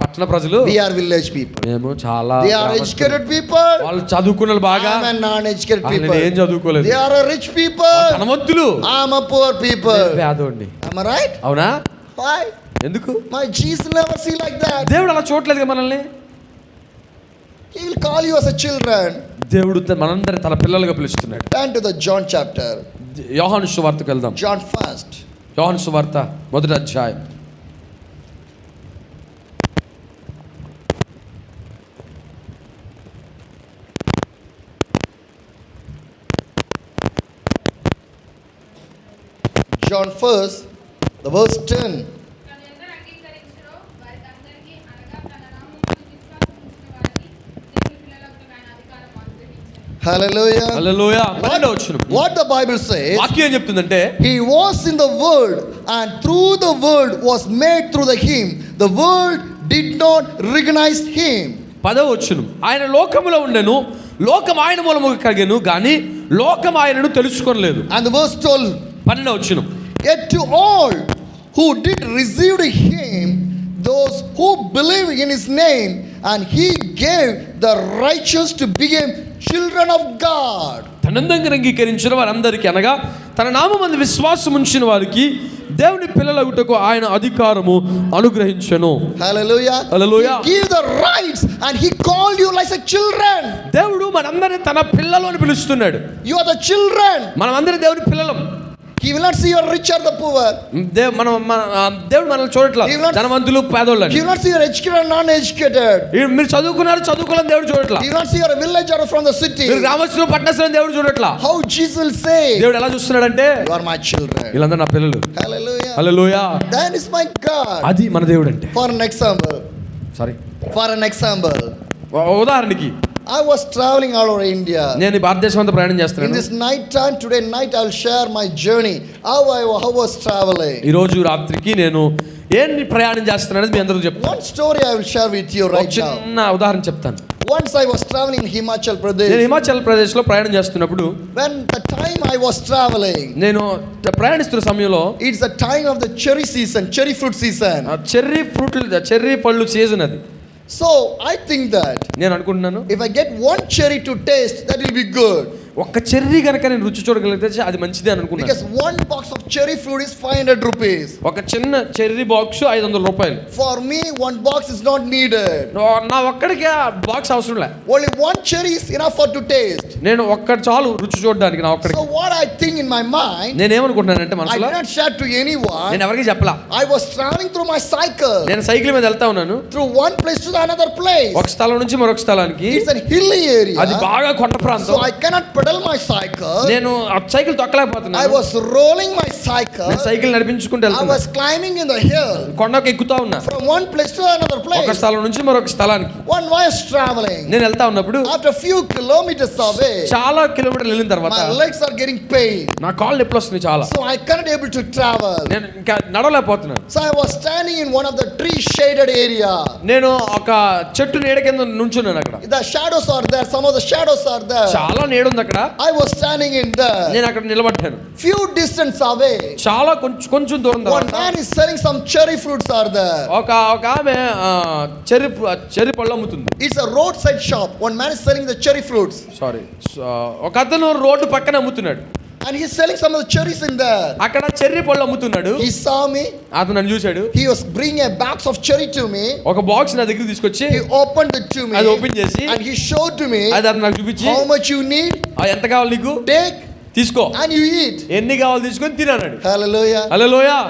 పట్టణ ప్రజలు, We are village people. మేము చాలా They are educated people. వాళ్ళు చదువుకున్న వాళ్ళు బాగా, I am a non-educated వాళ్ళు people. ఏం చదువుకోలేదు. They are a rich people. ధనవంతులు, I am a poor people. పేదోడిని. Am I right? అవునా? Why? ఎందుకు? My Jesus never see like that. దేవుడు అలా చూడలేదు మనల్ని. He will call you as a children. దేవుడు మనందరిని తన పిల్లలుగా పిలుస్తున్నాడు. Turn to the John chapter. యోహాను సువార్తకు వెళ్దాం. John first. యోహాను సువార్త 1వ అధ్యాయం. John first, the verse 10. తనెందరు అంగీకరించురో వారికందరికీ అనగా తన నామమున విశ్వాసం ఉంచిన వారికి దేవుని పిల్లలగుటకు ఆయన అధికారం అనుగ్రహించాడు. Hallelujah. హల్లెలూయా. 12వ వచనం. What the Bible says? వాక్యం ఏం చెప్తుందంటే, He was in the world, and through the world was made through the him. The world did not recognize him. 10వ వచనం. ఆయన లోకములో ఉండెను, లోకం ఆయన మూలముగా కలిగెను గాని లోకం ఆయనను తెలుసుకొనలేదు. And the verse 12. 12వ వచనం. Yet to all who did receive him, those who believe in his name, and he gave the righteous to become children of God. తనందంగా అంగీకరించిన వారందరికీ అనగా తన నామమందు విశ్వాసం ఉంచిన వారికి దేవుని పిల్లలగుటకు ఆయన అధికారము అనుగ్రహించెను. Hallelujah. Hallelujah. He gave the rights and he called you like a children. దేవుడు మనందరిని తన పిల్లలు అని పిలుస్తున్నాడు. You are the children. మనమందరం దేవుని పిల్లలం. He will not see you are rich or the poor. దేవుడు మనల్ని చూడట్లా ధనవంతులు పేదోళ్ళని. He will not see you are educated or non-educated. మీరు చదువుకున్నారు చదువుకోలేని దేవుడు చూడట్లా. He will not see you are a village or from the city. మీరు గ్రామస్తులు పట్టణస్తులు దేవుడు చూడట్లా. How Jesus will say, దేవుడు ఎలా చూస్తున్నాడంటే, you are my children. వీళ్ళందరూ నా పిల్లలు. Hallelujah. Hallelujah. That is my God. అది మన దేవుడు అంటే. For an example. Sorry, For an example. ఉదాహరణకి I was traveling all over India. నేను ఈ భారతదేశం అంతా ప్రయాణం In చేస్తున్నాను. this night time, today night, I will share my journey. How I was traveling. ఈ రోజు రాత్రికి నేను ఏంటి ప్రయాణం చేస్తున్నానని మీ అందరికీ చెప్తాను. One story I will share with you ఒక right now. చిన్న ఉదాహరణ చెప్తాను. Once I was traveling in Himachal నేను Pradesh. హిమాచల్ ప్రదేశ్ లో ప్రయాణం చేస్తున్నప్పుడు, When the time I was traveling, నేను ప్రయాణిస్తున్న సమయంలో it's the time of the cherry season, cherry fruit season. Cherry పళ్ళు సీజన్ అది. So I think that నేను అనుకుంటున్నాను, if I get one cherry to taste, that will be good. ఒక్క cherry కనుక నేను రుచి చూడగలిగితే అది మంచిది అని అనుకున్నాను. Because one box of cherry fruit is 500 rupees. ఒక చిన్న చెర్రీ బాక్స్ 500 రూపాయలు. For me, one box is not needed. నా ఒక్కడికి ఆ బాక్స్ అవసరం లే. Only one cherry is enough for to taste. నేను ఒక్కటి చాలు రుచి చూడడానికి నా ఒక్కడికి. So what I think in my mind, నేనేమనుకుంటున్నానంటే I మనసులో, did not share to anyone. నేను ఎవరికి చెప్పలా. I was traveling through my cycle నేను సైకిల్ మీద వెళ్తా ఉన్నాను, through one place to the another place. ఒక స్థలం నుంచి మరొక స్థలానికి. It's a hilly area. అది బాగా కొండ ప్రాంతం. So I cannot pedal my cycle. నేను ఆ cycle I తొక్కలేకపోతున్నాను. was rolling my cycle. నేను సైకిల్ నడిపించుకుంటూ I వెళ్తున్నా. was climbing in the hill కొండకు ఎక్కుతా ఉన్నా, from one place to another ఒక place. స్థలం నుంచి మరొక స్థలానికి. One was traveling. నేను వెళ్తా ఉన్నప్పుడు After a few kilometers away, చాలా కిలోమీటర్లు వెళ్ళిన తర్వాత my legs are getting pain. నా కాళ్ళు నొప్పులు వస్తున్నాయి చాలా. So I cannot able to travel. నేను ఇంకా నడవలేకపోతున్నాను. So I was standing in one of the tree shaded area. నేను ఒక చెట్టు నీడ కింద నుంచున్నాను. అక్కడ The shadows are there. Some of the shadows are there. చాలా నీడ ఉంది అక్కడ. అక్కడ, I was standing in there. నేను అక్కడ నిలబడ్డాను. Few distance away, చాలా కొంచెం దూరం one తర్వాత man is selling some cherry fruits are there. ఒక ఆమె చెర్రీ పళ్ళు అమ్ముతుంది. It's a roadside shop. One man is selling the cherry fruits. Sorry, ఒక అతను రోడ్డు పక్కన అమ్ముతున్నాడు. And he's selling some of the cherries in there. అక్కడ cherry పళ్ళు అమ్ముతున్నాడు. He saw me. అతను నన్ను చూశాడు. He was bringing a box of cherry to me. ఒక బాక్స్ నా దగ్గర తీసుకొచ్చి He opened it to me. అది ఓపెన్ చేసి And he showed to me అది అతను నాకు చూపించి, how much you need. ఎంత కావాలి నీకు, Take తీసుకో, and you eat. ఎన్ని కావాలి తీసుకొని తినన్నాడు. Hallelujah. Hallelujah.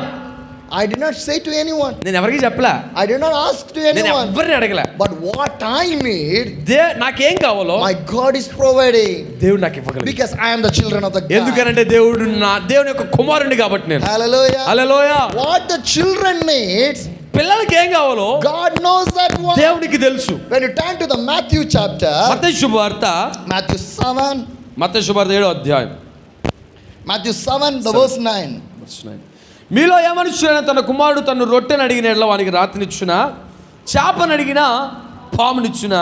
I did not say to anyone. నేను ఎవరికి చెప్పలా, I did not ask to నేను anyone. ఎవరిని అడగలే. But what I need, నాకేం కావాలో my God is providing. దేవుడు నాకు ఇవ్వగలడు. Because I am the children of the God. ఎందుకనంటే దేవుని యొక్క కుమారుని కాబట్టి నేను. Hallelujah. Hallelujah. What the children needs, పిల్లలకి ఏం కావాలో God knows that one. దేవునికి తెలుసు. When you turn to the Matthew chapter, మత్తయి శుభవార్త, Matthew 7, మత్తయి శుభవార్త 7వ అధ్యాయం, Matthew 7, the verse 9. మీలో ఏమనుచున్నా తన కుమారుడు తను రొట్టెని అడిగిన ఎడల వానికి రాతినిచ్చునా, చేపను అడిగినా పామునిచ్చునా.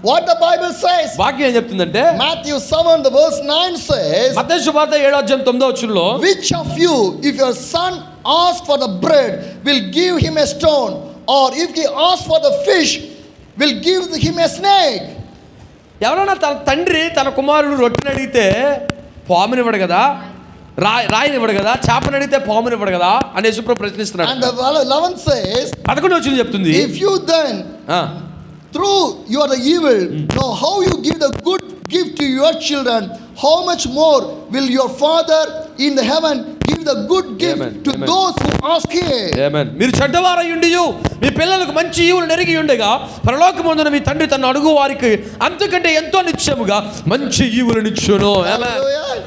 What the Bible says, వాక్యం ఏం చెప్తుందంటే, Matthew 7, the verse 9 says, మత్తయి శుభవార్త 7వ అధ్యాయం 9వ వచనంలో, which of you, if your son asks for the bread, will give him a stone, or if he asks for the fish, will give him a snake? ఎవరైనా తన తండ్రి తన కుమారుడు రొట్టెని అడిగితే పామునివ్వడు కదా, రాయినివ్వడు కదా, చేపని అడిగితే పామునివ్వడు కదా అని యేసుప్రభు ప్రశ్నిస్తున్నాడు. And the 11th says, 11వ వచనం చెప్తుంది, if you then, through you are the evil, know how you give the good gift to your children, how much more will your Father in the heaven give the good gift Amen. to Amen. those who ask him? ఆమేన్. మీరు చెడ్డవారయ్యుండియు మీ పిల్లలకు మంచి ఈవులు నెరిగి ఉండగా పరలోకమందున మీ తండ్రి తన అడుగు వారికి అంతకంటే ఎంతో నిశ్చయముగా మంచి ఈవులనిచ్చును. ఆమేన్.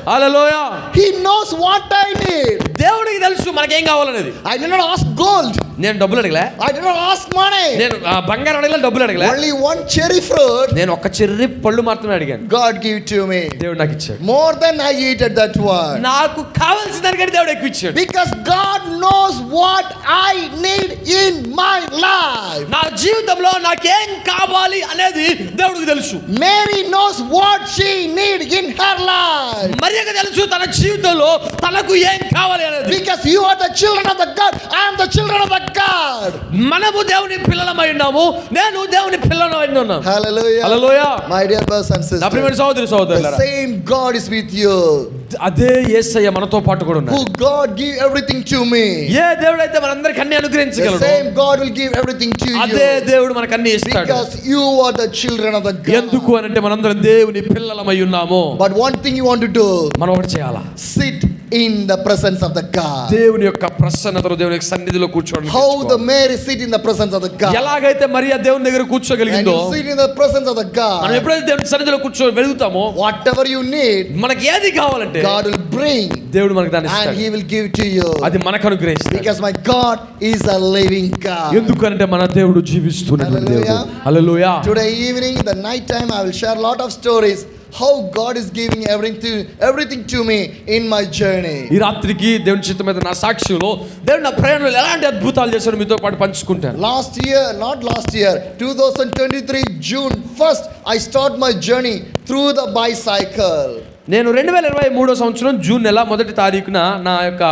హల్లెలూయా. He knows what I need. దేవుడికి తెలుసు మనకేం కావాలనేది. I did not ask gold. నేను డబ్బులు అడగలే, I did not ask money. నేను బంగారం అడగలే, డబ్బులు అడగలే. Only one cherry fruit. నేను ఒక చెర్రీ పళ్ళు మాత్రమే అడిగాను. God gave to me. దేవుడు నాకు ఇచ్చాడు. More than I eated that one. నాకు కావాల్సిన దానికంటే దేవుడు ఎక్కువ ఇచ్చాడు. Because God knows what I need in my life. నా జీవితంలో నాకేం కావాలి అనేది దేవుడికి తెలుసు. Mary knows what she need in her life. మరియకు తెలుసు తన జీవితంలో తనకు ఏం కావాలి అనేది. Because you are the children of the God. I am the children of the God. మనము దేవుని పిల్లలమై ఉన్నాము, నేను దేవుని పిల్లలమై ఉన్నాను. Hallelujah. Hallelujah. My dear brothers and sisters, నా ప్రియమైన సహోదరి the సహోదరులారా, same God is with you. అదే యేసయ్య మనతో పాటు కూడా ఉన్నాడు. Who God give everything to me. ఏ దేవుడైతే మనందరికి అన్ని The అనుగ్రహించగలడు, same God will give everything to అదే you. దేవుడు మనకు అన్ని ఇస్తాడు. Because you are the children of the ఎందుకు God. అనంటే మనందరం దేవుని పిల్లలమై ఉన్నాము. But one thing you want to do, మనం ఒకటి చేయాలా, sit in the presence of the God. దేవుని యొక్క ప్రసన్నతలో దేవుని యొక్క సన్నిధిలో కూర్చోవడం How the నేర్చుకోవాలి. Mary sit in the presence of the God. ఎలాగైతే మరియా దేవుని దగ్గర And కూర్చోగలిగిందో, you sit in the presence of the మనం God. ఎప్పుడైతే దేవుని సన్నిధిలో వెలుగుతామో, Whatever you need, మనకి ఏది కావాలంటే God will bring దేవుడు మనకు దాన్ని and ఇస్తాడు. He will give to you. అది మనకు అనుగ్రహిస్తాడు. Because my God is a living God. ఎందుకంటే మన దేవుడు జీవిస్తున్నటువంటి దేవుడు. Hallelujah. Hallelujah. Today evening, the night time, I will share a lot of stories how God is giving everything to me in my journey. ఈ రాత్రికి దేవుని చిత్తం మీద నా సాక్ష్యంలో దేవుడు నా ప్రయాణంలో ఎలాంటి అద్భుతాలు చేశాడో మీతో పాటు పంచుకుంటాను. Last year, 2023 June 1st, I start my journey through the bicycle. నేను 2023 సంవత్సరం జూన్ నెల 1వ తారీఖున నా యొక్క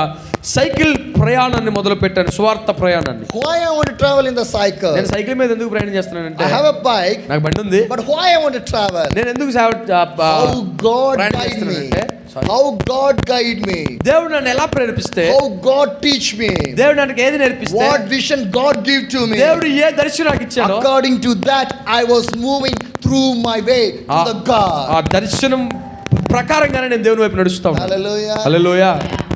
సైకిల్ ప్రయాణాన్ని మొదలు పెట్టాను, స్వార్థ ప్రయాణాన్ని. Why I want to travel in the cycle? నేను సైకిల్ మీద ఎందుకు ప్రయాణం చేస్తున్నానంటే, I have a bike, నాకు బండి ఉంది. but why I want to travel? నేను ఎందుకు How God ప్రయాణం guide me. చేస్తున్నానంటే, How God guide me. దేవుడు నన్ను ఎలా ప్రేరేపిస్తే, How God teach me. దేవుడు నాకు ఏది నేర్పిస్తే, What vision God give to me. దేవుడు ఏ దర్శనం నాకు ఇచ్చాడో, According to that, I was moving through my way to the God. ఆ దర్శనం ప్రకారంగానే నేను దేవుని వైపు నడుస్తా ఉన్నాను. Hallelujah. Hallelujah.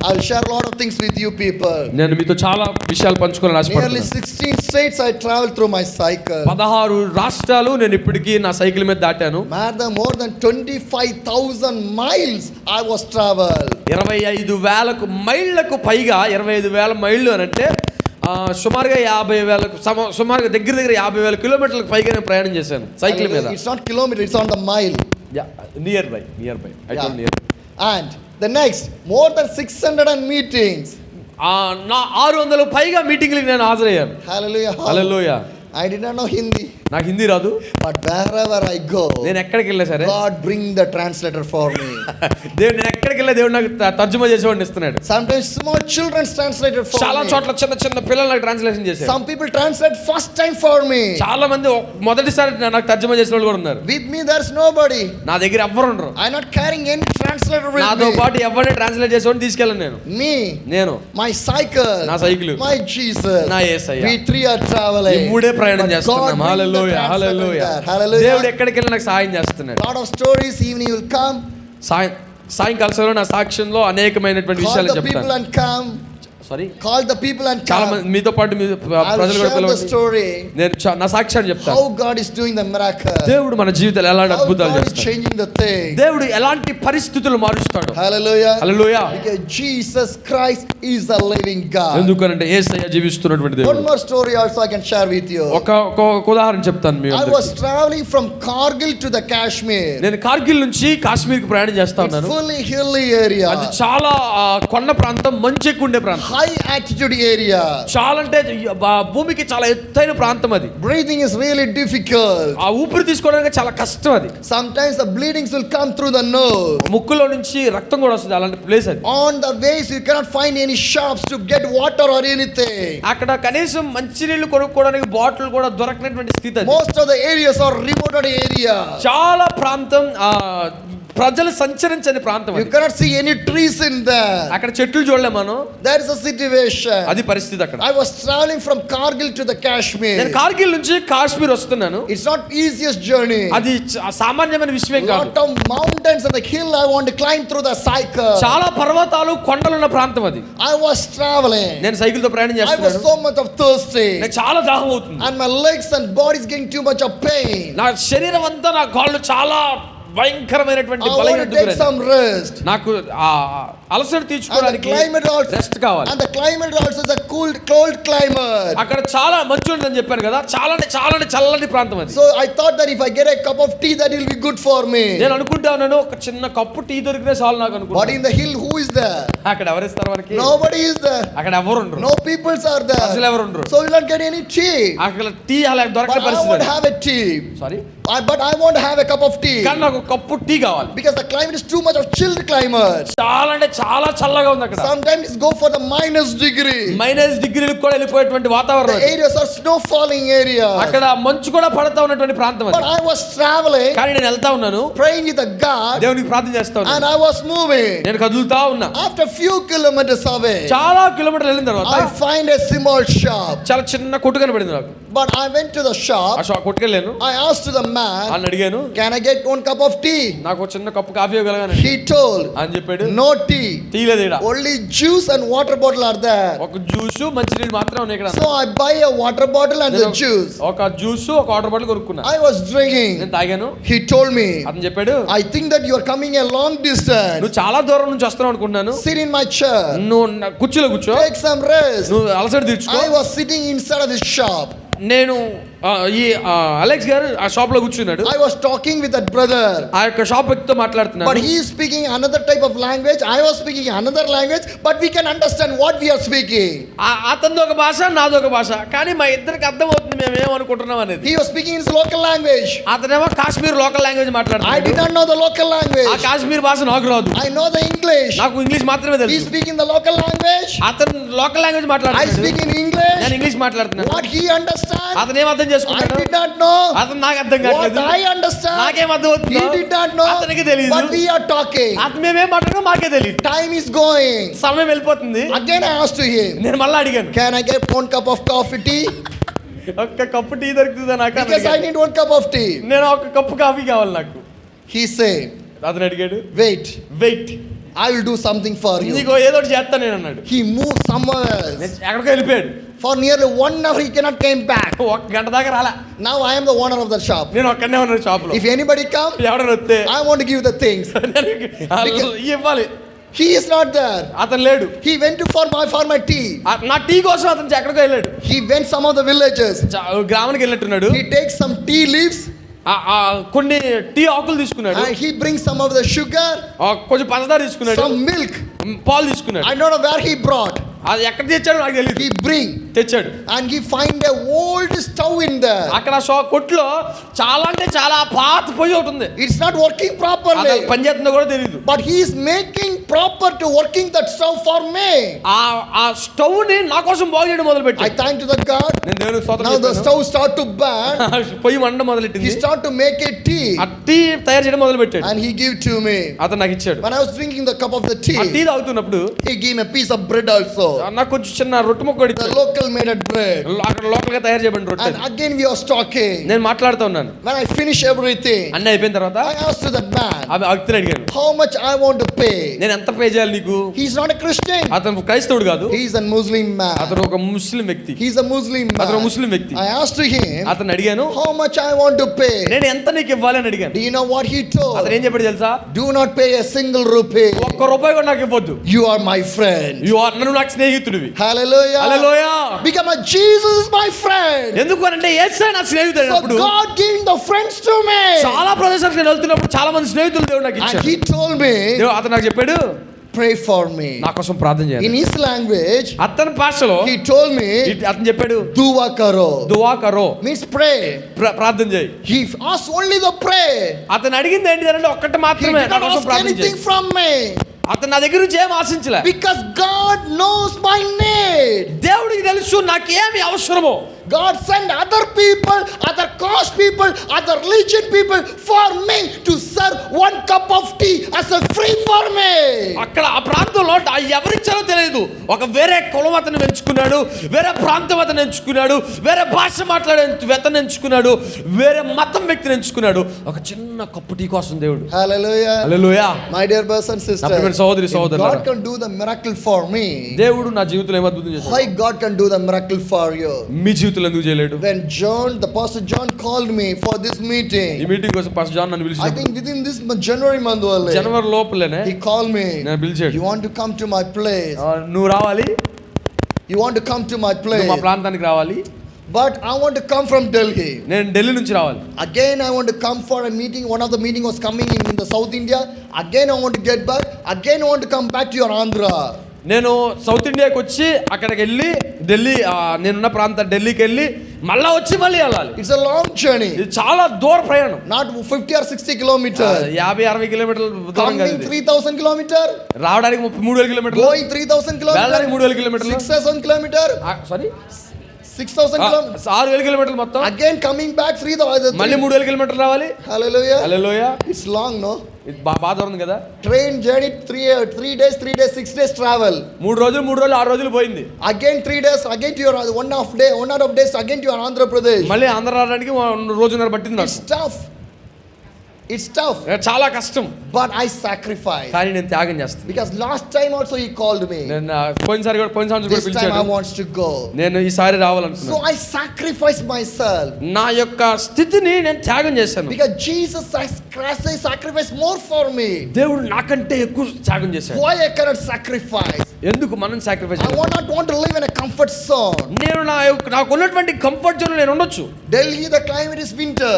I'll share a lot of things with you people. నేను మీతో చాలా విషయాలు పంచుకోవాలని Nearly ఆశపడుతున్నాను. 16 states I traveled through my cycle. 16 రాష్ట్రాలు నేను ఇప్పటికీ నా సైకిల్ మీద దాటాను. More than 25,000 miles I was traveled. 25,000 మైళ్ళకు పైగా, 25,000 మైళ్ళు అని అంటే సుమారుగా 50,000 సుమారుగా దగ్గర 50,000 కిలోమీటర్లకు పైగా నేను ప్రయాణం చేశాను సైకిల్ మీద. It's not kilometer, it's on the mile. Near by I told near. And the next, more than 600 meetings. నా 600 పైగా మీటింగ్లకు నేను హాజరయ్యాను. Hallelujah. Hallelujah. I did not know Hindi. నాకు హిందీ రాదు, but wherever I go, నేను ఎక్కడికి వెళ్ళా సరే God bring the translator for me. దేవుడు, నేను ఎక్కడికి వెళ్ళా దేవుడు నాకు తర్జుమా చేసేవాడిని ఇస్తున్నాడు. Sometimes small children's translated for చాలా me. చోట్ల చిన్న చిన్న పిల్లలు నాకు ట్రాన్స్లేషన్ చేశారు. Some people translate first time for me. చాలా మంది మొదటిసారి నాకు తర్జుమా చేసిన వాళ్ళు కూడా ఉన్నారు. With me there's nobody. నా దగ్గర ఎవ్వరు ఉండరు. I'm not carrying any translator with నాతో me. పాటు ఎవరిని ట్రాన్స్లేట్ చేసేవాడిని తీసుకెళ్ళను నేను. నేను my cycle, నా సైకిల్, my Jesus, నా యేసయ్య, we three are traveling. ఈ మూడే ప్రయాణం But చేస్తున్నాం. God bring the hallelujah, translator hallelujah. there. Hallelujah. దేవుడు ఎక్కడికి వెళ్ళి నాకు సహాయం చేస్తున్నాడు. Lot of stories, evening will come. సాయంకాల సమయంలో నా సాక్ష్యంలో అనేకమైనటువంటి Call విషయాలు the people చెప్తాను. and come. Sorry, Call the people and చాలా come. మంది మీతో పాటు I will ప్రజలు కూడా share the పిలవండి. story. నేను నా సాక్ష్యాన్ని చెప్తాను. How God is doing the miracle. దేవుడు మన జీవితాలు ఎలాంటి How అద్భుతాలు God is చేస్తాడు. changing the thing. దేవుడు ఎలాంటి పరిస్థితులు మారుస్తాడు. Hallelujah. Hallelujah. Because Jesus Christ is the living God. ఎందుకనంటే యేసయ్య జీవిస్తున్నటువంటి One దేవుడు. more story also I can share with you. ఒక ఉదాహరణ చెప్తాను మీ I అందరికీ. was traveling from Kargil to the Kashmir. నేను కార్గిల్ నుంచి కాశ్మీర్ కి ప్రయాణం చేస్తా It's ఉన్నాను. fully hilly area. అది చాలా కొండ ప్రాంతం, మంచు ఎక్కువ ఉండే ప్రాంతం. High altitude area. చాలా అంటే భూమికి చాలా ఎత్తైన ప్రాంతం అది. Breathing is really difficult. ఆ ఊపిరి తీసుకోవడానికి చాలా కష్టం అది. Sometimes the bleedings will come through the nose. ముక్కులో నుంచి రక్తం కూడా వస్తుంది, అలాంటి ప్లేస్ అది. On the ways you cannot find any shops to get water or anything. అక్కడ కనీసం మంచినీళ్ళు కొనుక్కోవడానికి బాటిల్ కూడా దొరకనటువంటి స్థితి అది. Most of the areas are remote area. చాలా ప్రాంతం ప్రజలు సంచరించని ప్రాంతం You అది. cannot see any trees in there. అక్కడ చెట్లు చూడలే మనం. That is a situation. అది పరిస్థితి అక్కడ. I was traveling from Kargil to the నేను Kashmir. కార్గిల్ నుంచి కాశ్మీర్ వస్తున్నాను. It's not easiest journey. అది సామాన్యమైన విషయం కాదు. Lot of mountains and the hill I want to climb through the cycle. చాలా పర్వతాలు, కొండలున్న ప్రాంతం అది. I was traveling. నేను సైకిల్ తో ప్రయాణం I was చేస్తున్నాను. so much of thirsty. నాకు చాలా దాహం అవుతుంది. And my legs and body is getting too much of pain. నా శరీరం అంతా, నా కాళ్ళు చాలా భయంకరమైనటువంటి I want to take some rest. నాకు అలసట And the తీర్చుకోవడానికి climate also, రెస్ట్ కావాలి. and the climate also is a cold climate. అక్కడ చాలా మంచు ఉందని చెప్పాను కదా, చాలా చల్లని ప్రాంతం అది. So I thought that if I get a cup of tea that will be good for me. నేను అనుకుంటా ఉన్నాను, ఒక చిన్న కప్పు టీ దొరికితే చాలు నాకు But అనుకుంటా. in the hill who is there? అక్కడ ఎవరిస్తారు మనకి? Nobody is there. అక్కడ ఎవరు ఉండరు. No peoples are అసలు there. ఎవరు ఉండరు. So you don't get any tea. అక్కడ టీ అలా దొరకని But I want to పరిస్థితి. have a tea. Sorry, But I want to have a cup of tea. కానీ నాకు కప్పు టీ కావాలి. Because the climate is too much of chilled climate. చాలా చల్లగా ఉంది అక్కడ. Sometimes it's go for the minus degree. Minus డిగ్రీలకు కూడా వెళ్ళిపోయేటువంటి The వాతావరణం అది. areas are snow falling area. అక్కడ మంచు కూడా పడతా ఉన్నటువంటి ప్రాంతం But అది. I was traveling, కానీ నేను వెళ్తా ఉన్నాను, praying with the God, దేవునికి ప్రార్థన చేస్తా and ఉన్నాను. I was moving. నేను కదులుతా ఉన్నా. After few kilometers away, చాలా కిలోమీటర్లు వెళ్ళిన తర్వాత I find a small shop. చాలా చిన్న కొట్టు కనబడింది నాకు. But I went to the ఆ shop. కొట్టుకెళ్ళాను. I asked to the man, అని అడిగాను, can I get one cup of tea? నాకు ఒక చిన్న కప్పు కాఫీ ఇవ్వగలగాను He told, అని చెప్పాడు. no tea. టీ లేదు ఈడ. Only juice and water bottle are there. ఒక జ్యూస్, మంచినీళ్ళు మాత్రం ఉన్నాయి ఇక్కడ. So I buy a water bottle and the juice. ఒక జ్యూస్, ఒక వాటర్ బాటిల్ కొనుక్కున్నా. I was drinking. నేను తాగాను. He told me, అతను చెప్పాడు, I think that you are coming a long distance. నువ్వు చాలా దూరం నుంచి వస్తున్నావు అనుకుంటున్నాను. Sit in my chair. నువ్వు కుర్చీలో కూర్చో, Take some rest. నువ్వు అలసట తీర్చుకో. I was sitting inside of this shop. నేను ఈ అలెక్స్ గారు ఆ షాప్ లో కూర్చున్నాడు. I was talking with that brother. ఆ యొక్క షాప్ వ్యక్తితో మాట్లాడుతున్నాను. But he is speaking another type of language. I was speaking another language. But we can understand what we are speaking. అతనిది ఒక భాష, నాది ఒక భాష, కానీ మా ఇద్దరికి అర్థమవుతుంది మేము ఏమనుకుంటున్నాం అనేది. He was speaking his local language. అతనేమో కాశ్మీర్ లోకల్ లాంగ్వేజ్ I మాట్లాడుతున్నాడు. did not know the local ఆ language. కాశ్మీర్ భాష నాకు రాదు. I know the English. నాకు ఇంగ్లీష్ మాత్రమే He తెలుసు. speaking the local language. అతను లోకల్ లాంగ్వేజ్ I మాట్లాడుతున్నాడు. speak in English. నేను ఇంగ్లీష్ మాట్లాడుతున్నాను. What he understand, అతను ఏం అర్థం I చేసుకున్నాడు? did not know. అతను నాకు అర్థం What కావట్లేదు. I understand, నాకేం అర్థం అవుతుందో he did not know. అతనికి తెలియదు. But we are talking. అతను మేమేం మాట్లాడో మాకే తెలియదు. Time is going. సమయం వెళ్ళిపోతుంది. Again I asked to him, నేను మళ్ళీ అడిగాను, can I get one cup of coffee tea? ఒక్క కప్పు టీ దొరుకుతుందా నాకు అని Because I అడిగాను. need one cup of tea. నేను ఒక కప్పు కాఫీ కావాలి నాకు. He said, అతను అడిగాడు, wait, wait, I will do something for you. నీకు ఏదో ఒకటి చేస్తాను నేను అన్నాడు. He moved somewhere నేను else. ఎక్కడికో వెళ్ళిపోయాడు. For nearly 1 hour he cannot came back. ఒక గంట దాకా రాలా. Now I am the owner of the shop. నేను ఒక్కనే ఉన్నాను షాప్ లో. If anybody come, ఎవడన్నా వస్తే I want to give the things. ఇవ్వాలి. He is not there. అతను లేడు. He went for my tea. నా టీ కోసం అతను ఎక్కడికో వెళ్ళాడు. He went some of the villages. గ్రామానికి వెళ్ళినట్టున్నాడు. He takes some tea leaves కొన్ని టీ ఆకులు తీసుకున్నాడు. and he brings some of the sugar, కొంచెం పంచదార తీసుకున్నాడు. some milk. పాలు తీసుకున్నాడు. I don't know where he brought. అది ఎక్కడ తెచ్చాడు నాకు తెలియదు. He bring తెచ్చాడు. and he find a old stove in there. అక్కడ కొట్లో చాలా అంటే చాలా పాత పొయ్యి ఒకటి ఉంది. It's not working properly. అది పని చేస్తుందో కూడా తెలియదు. But he is making proper to working that stove for me. ఆ స్టవ్ ని నా కోసం బాగు చేయడం మొదలు I పెట్టాడు. thank to the God. నేను దేవునికి స్తోత్రం Now the చేశాను. stove start to burn. పొయ్యి మండ He మొదలెట్టింది. start to make a tea ఆ టీ తయారు చేయడం మొదలు పెట్టాడు. and he give to me. అతను నాకు ఇచ్చాడు. When I was drinking the cup of the ఆ tea, టీ తాగుతున్నప్పుడు he gave me a piece of bread also. నాకు కొంచెం చిన్న రొట్టె ముక్క కూడా The ఇచ్చాడు. local made a bread. అక్కడ లోకల్ గా తయారు చేయబడిన రొట్టె. And again we was talking. నేను మాట్లాడుతూ ఉన్నాను. When I finish everything, అన్నీ అయిపోయిన తర్వాత I asked to that man, ఆ వ్యక్తిని అడిగాను, how much I want to pay. నేను ఎంత పే చేయాలి నీకు? He's not a Christian. అతను క్రైస్తవుడు కాదు, He's a Muslim man. అతను ఒక ముస్లిం వ్యక్తి. He's a Muslim అతను man. ముస్లిం వ్యక్తి. I asked to him, అతను అడిగాను, how much I want to pay. నేను ఎంత నీకు ఇవ్వాలి అని అడిగాను. Do you know what he అతను told? ఏం చెప్పాడు తెలుసా? Do not pay a single rupee. ఒక్క రూపాయి కూడా నాకు ఇవ్వద్దు. You are my friend. నువ్వు నాకు స్నేహితుడివి. Hallelujah. Hallelujah. Because Jesus is my friend. ఎందుకు అంటే యేసయ్య నా స్నేహితుడు So అయినప్పుడు God giving the friends to me. చాలా ప్రదేశాలకు నేను వెళ్తున్నప్పుడు చాలా మంది స్నేహితులు దేవుడు నాకు And ఇచ్చాడు. he told me, అతను నాకు చెప్పాడు, pray for me. నా కోసం ప్రార్థన In చేయాలి. his language, అతని భాషలో he told me, అతను చెప్పాడు, dua karo. దువా కరో, Means pray. ప్రార్థన చేయి. He asked only the pray. అతను అడిగింది ఏంటిదంటే ఒక్కటి He మాత్రమే, did నా not కోసం ask ప్రార్థన anything చేయి. from me. అతను నా దగ్గర నుంచి ఏం ఆశించలే. Because God knows my need. దేవుడికి తెలుసు నాకేమి అవసరమో. God sent other people, other caste people, other religion people for me to serve one cup of tea as a free for me. అక్కడ ఆ ప్రాంతంలో ఎవరిచ్చారో తెలియదు. ఒక వేరే కులం అతను ఎంచుకున్నాడు, వేరే ప్రాంతం అతను ఎంచుకున్నాడు, వేరే భాష మాట్లాడే అతను ఎంచుకున్నాడు, వేరే మతం వ్యక్తిని ఎంచుకున్నాడు. ఒక చిన్న కప్పు టీ కోసం దేవుడు. Hallelujah. Hallelujah. My dear brothers and నా ప్రియమైన sisters, సహోదరి if God సహోదరులారా, can do the miracle for me, దేవుడు నా జీవితంలో ఏం అద్భుతం చేశాడు? why God can do the miracle for you? మీ జీవితంలో ఎందుకు చేయలేడు? When the pastor John called me for this ఈ meeting, మీటింగ్ కోసం పాస్టర్ జాన్ నన్ను I పిలిచాడు. think within this January month only, జనవరి లోపలనే he called me. నన్ను పిలిచాడు. You want to come to my place? నువ్వు రావాలి, You want to come to my నువ్వు మా place? ప్రాంతానికి రావాలి. But I want to come from Delhi. నేను ఢిల్లీ నుంచి రావాలి. Again, I want to come for a meeting. One of the meeting was coming in the South India. Again, I want to get back. Again, I want to come back to your Andhra. నేను south ఇండియాకి వచ్చి అక్కడికి వెళ్ళి ఢిల్లీ, నేనున్న ప్రాంతం ఢిల్లీకి వెళ్ళి మళ్ళీ వచ్చి మళ్ళీ వెళ్ళాలి. It's a long journey. ఇది చాలా దూర ప్రయాణం. Not 50 or 60 kilometers. 50-60 కిలోమీటర్ల దూరం Coming కాదు ఇది. 3,000 kilometers. రావడానికి 3,000 కిలోమీటర్లు, Going 3,000 వెళ్ళడానికి kilometers. 3,000 కిలోమీటర్లు, 6,000 kilometers. Sorry 6,000 kilometers. 6,000 కిలోమీటర్లు మొత్తం. Again, coming back 3,000. మళ్ళీ 3,000 కిలోమీటర్లు రావాలి. Hallelujah. Hallelujah. It's long, no? ఇది బాగా దూరం ఉంది కదా. Train journey 3 days, 6 days travel. 3 రోజులు 6 రోజులు పోయింది. Again 3 days. Again to your 1.5 days. Again to your Andhra Pradesh. మళ్ళీ ఆంధ్ర రావడానికి రోజున్నర పట్టింది It's నాకు. tough. It's tough. చాలా కష్టం, But I sacrifice. కానీ నేను త్యాగం చేస్తాను. Because last time also he called me. నేను పోయిన సంవత్సరం కూడా This time I పిలిచాడు. wants to go. నేను ఈసారి So రావాలనుకున్నాను. I sacrifice myself. నా యొక్క స్థితిని నేను త్యాగం చేశాను. Because Jesus sacrificed more for me. దేవుడు నాకంటే ఎక్కువ త్యాగం చేశాడు. Why I cannot sacrifice? ఎందుకు మనం sacrifice I will not want to live in a comfort zone. నేను నాకు ఉన్నటువంటి కంఫర్ట్ జోన్ నేను ఉండొచ్చు. Delhi, the climate is winter.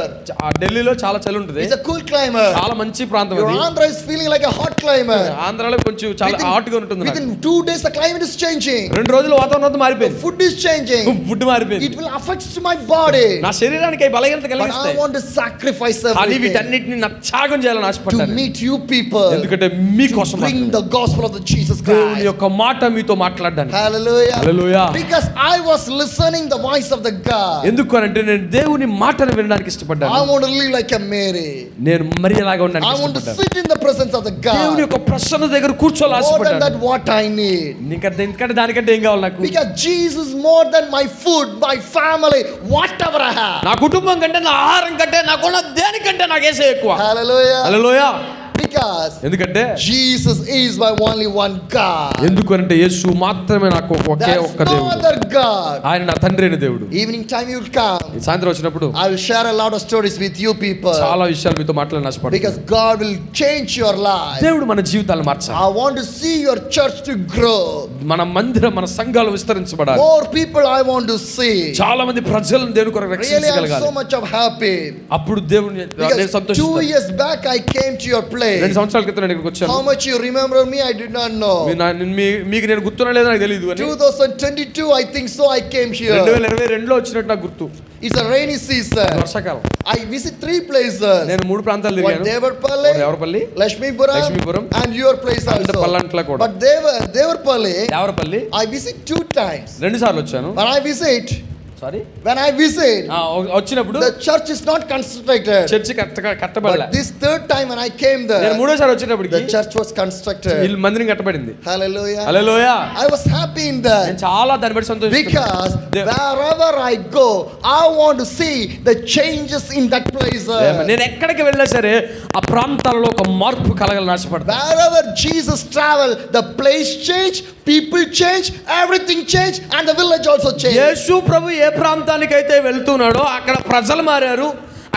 ఢిల్లీలో చాలా చలి ఉంటుంది. It's a cool climate. చాలా మంచి ప్రాంతం Your అది. Andhra is feeling like a hot climate. ఆంధ్రాలో కొంచెం చాలా హాట్ గా ఉంటుంది. Within 2 days the climate is changing. 2 రోజులు వాతావరణం అంతా The మారిపోయింది. food is changing. ఫుడ్ మారిపోయింది. It will affect my body. నా శరీరానికి అవి బలహీనత But I కలిగిస్తాయి. want to sacrifice కానీ everything వీటన్నిటిని నా త్యాగం చేయాలని to ఆశపడ్డాను. meet you people. ఎందుకంటే మీకోసం Bring the gospel of the Jesus దేవుని Christ. యొక్క మాట మీతో మాట్లాడడానికి. Hallelujah. Hallelujah. Because I was listening the voice of the God. ఎందుకు అంటే నేను దేవుని మాటను వినడానికి ఇష్టపడ్డాను. I want to live like a Mary. నేను మరియలాగా I ఉండడానికి want to ఇష్టపడ్డాను. sit in the presence of the దేవుని God. యొక్క ప్రసన్న దగ్గర కూర్చోవాలి More than that, ఆశపడ్డాను. what I need. ఎందుకంటే దానికంటే ఏం కావాలి నాకు? Because Jesus more than my food, my family, whatever I have. నా కుటుంబం కంటే, నా ఆహారం కంటే, నాకున్న దేనికంటే నాకు యేసే ఎక్కువ. Hallelujah. హల్లెలూయా. Because ఎందుకంటే Jesus is my only one God. ఎందుకంటే యేసు మాత్రమే నాకు ఒకే There's ఒక్క no దేవుడు. other God. ఆయన నా తండ్రి అయిన దేవుడు. Evening time you will come. ఈ సాయంత్రం వచ్చినప్పుడు I will share a lot of stories with you people. చాలా విషయాలు మీతో మాట్లాడిన ఆశపడ్డాను. Because God will change your life. దేవుడు మన జీవితాలను మార్చాలి. I want to see your church to grow. మన మందిరం, మన సంఘాలు విస్తరించబడాలి. More people I want to see. చాలా మంది ప్రజలను దేవుని కొరకు Really, I'm రక్షించగలగాలి. so much of happy. అప్పుడు దేవుని నేను Because 2 సంతోషిస్తాను. years back I came to your place. 2 సంవత్సరాల క్రితం నేను ఇక్కడికి వచ్చాను. How much you remember me, I did not know. మీకు నేను గుర్తున్నా లేదో నాకు తెలియదు అని. 2022, I think so, I came here. 2022లో వచ్చినట్టు నాకు గుర్తు. It's a rainy season. వర్షాకాలం. I visit 3 places. నేను 3 ప్రాంతాలు One తిరిగాను. Devarpalli, Lakshmipuram, and your place also. Pallantla కూడా. But Devarpalli, I visit 2 times. 2 సార్లు వచ్చాను. When I visit, వచ్చినప్పుడు the church is not constructed. Church కట్టబడలే. But this 3rd time when I came there, నేను 3వ సారి వచ్చినప్పటికి the church was constructed. ఈ మందిరం కట్టబడింది. Hallelujah. Hallelujah. I was happy in that. నేను చాలా దాన్ని బట్టి సంతోషిస్తున్నాను. Because wherever I go, I want to see the changes in that place. నేను ఎక్కడికి వెళ్ళినా సరే ఆ ప్రాంతాలలో ఒక మార్పు కలగాలని ఆశపడతాను. Wherever Jesus travel, the place change, people change, everything change, and the village also change. యేసు ప్రభు ఏ ప్రాంతానికైతే వెళ్తున్నాడో అక్కడ ప్రజలు మారారు,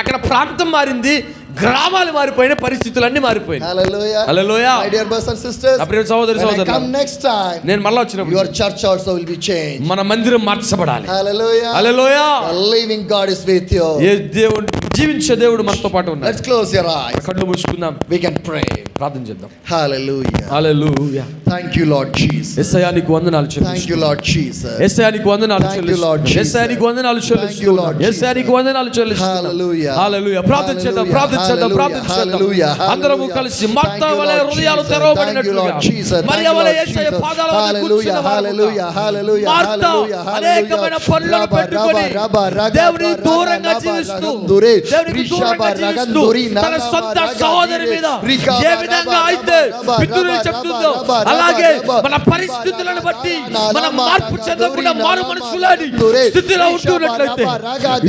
అక్కడ ప్రాంతం మారింది, గ్రామాలు మారిపోయిన, పరిస్థితులన్నీ మారిపోయినాయి. Hallelujah. Hallelujah. My dear brothers and sisters, నా ప్రియ సహోదరి when I సహోదరులు, come next time, నేను మళ్ళీ వచ్చినప్పుడు your church also will be changed. మన మందిరం మార్చబడాలి. Hallelujah. Hallelujah. The living God is with you. ఏ దేవుడు, జీవించే దేవుడు మనతో పాటు ఉన్నాడు. Let's close your eyes. కళ్ళు మూసుకుందాం. We can pray. ప్రార్థన చేద్దాం. Hallelujah. Hallelujah. Thank you, Lord Jesus. యేసయ్యా నీకు వందనాలు Thank you, చెల్లిస్తున్నాను. Lord Jesus. యేసయ్యా నీకు వందనాలు Thank you, Lord చెల్లిస్తున్నాను. Jesus. యేసయ్యా నీకు వందనాలు Thank you, Lord చెల్లిస్తున్నాను. Jesus. యేసయ్యా నీకు వందనాలు చెల్లిస్తున్నాను. Hallelujah. హల్లెలూయా. ప్రార్థన చేద్దాం, ప్రార్థన చేద్దాం, ప్రార్థన చేద్దాం. Hallelujah. అందరము కలిసి మార్తా వలె హృదయాలు తెరవబడినట్లుగా మరియ వలె యేసయ్య పాదాల వద్ద కూర్చున్న వారు మార్తా అనేకమైన పనులను పెట్టుకొని దేవుని దూరంగా జీవిస్తూ, దేవునికి దూరంగా జీవిస్తూ, తన సొంత సహోదరి మీద ఏ విధంగా అయితే పితృలు చెప్తుందో అలాగే మన పరిస్థితులను బట్టి మనం మార్పు చెందకుండా మారు మనసులాడి స్థితిలో ఉంటున్నట్లయితే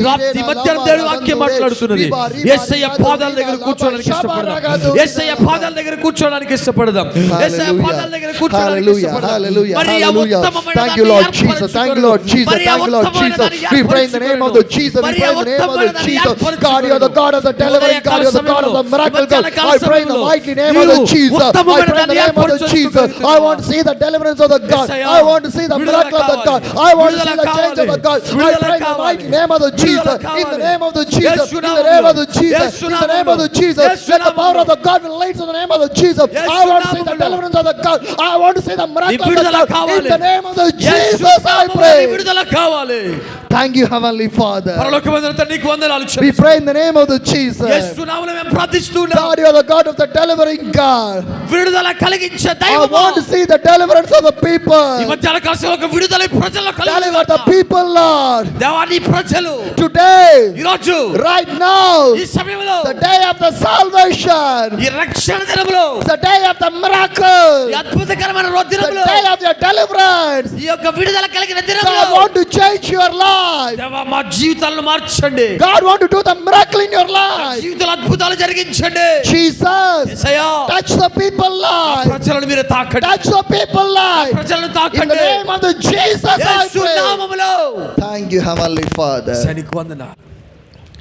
రాత్రి మధ్యాహ్నం దేవుని వాక్యం మాట్లాడుతున్నది. యేసయ్య పాదాల దగ్గర కూర్చోడానికి ఇష్టపడదాం. యేసయ్య పాదాల దగ్గర కూర్చోడానికి ఇష్టపడదాం. యేసయ్య పాదాల దగ్గర కూర్చోడానికి ఇష్టపడదాం. మరియా ఉత్తమమైన Thank you, Lord Jesus. Thank you, Lord Jesus. Thank you, Lord Jesus. We pray in the name of the Jesus. We pray in the name of the Jesus. God, you are the God of the delivering God. You are the God of the miracle God. I pray in the mighty name of the Jesus. I pray in the name of the Jesus. I want to see the deliverance of the God. I want to see the miracle of the God. I want to see the change of the God. I pray in the mighty name of the Jesus. In the name of the Jesus. In the name of the Jesus. In the name of the Jesus. Let the power of the God release in the name of the Jesus. I want to see the deliverance of the God. I want to see the miracle of the God. In the name of the Jesus, I pray. విడుదల కావాలి. Thank you, Heavenly Father. పరలోకమందున తండ్రి నీకు వందనాలు We చెల్లిస్తున్నాను. pray in the name of the Jesus. యేసు నామములో మేము ప్రార్థిస్తున్నాము. God, you are the God of the delivering God. విడుదల కలిగించే I దైవము. want to see the deliverance of the ఈ people. మధ్యాహ్న కాలంలో ఒక విడుదల ప్రజల్లో Deliver the కలుగును. people, Lord. దేవాని ప్రజలు Today, ఈ రోజు right now, ఈ సమయంలో the day of the salvation, ఈ రక్షణ దినములో the day of the miracle, ఈ అద్భుతకరమైన the దినములో day of your deliverance. ఈ యొక్క విడుదల కలిగిన God దినములో want to change your life. దేవా మా జీవితాలను మార్చండి. God want to do the miracle in your life. జీవితాల అద్భుతాలు జరిగించండి. Jesus, Yesayya touch the people life. ప్రజలను మీరు తాకండి. Touch the people life. ప్రజలను In the తాకండి. name of the Jesus, I Yesu pray. నామములో Thank you, Heavenly Father. సనికి వందనాలు.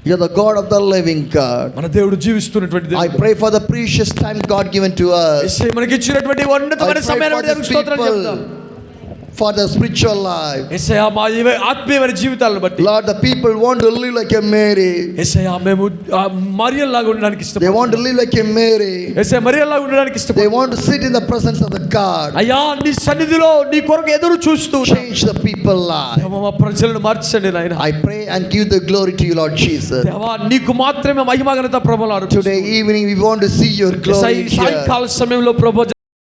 You're the God of the living God. మన దేవుడు జీవిస్తున్నటువంటి I దేవుడు. pray for the precious time God given to us. యేసయ్య మనకి ఇచ్చినటువంటి I ఉన్నతమైన pray సమయాన్ని for బట్టి these దేవునికి స్తోత్రాలు చెప్తాం. people, for the spiritual life. యేసయ్య మా ఆత్మీయమైన జీవితాలను బట్టి Lord, the people want to live like a Mary. యేసయ్య మేము మరియల్లాగా ఉండడానికి They ఇష్టపడతాం. want to live like a Mary. యేసయ్య మరియల్లాగా ఉండడానికి They ఇష్టపడతాం. want to sit in the presence of the God. అయ్యా నీ సన్నిధిలో నీ కొరకు ఎదురు చూస్తూ Change the people life. దేవా, మా ప్రజలను మార్చండి నాయన. I pray and give the glory to you, Lord Jesus. దేవా నీకు మాత్రమే మహిమ ఘనత ప్రభువులు Today evening we want to see your glory here. సాయంకాల సమయంలో ప్రభు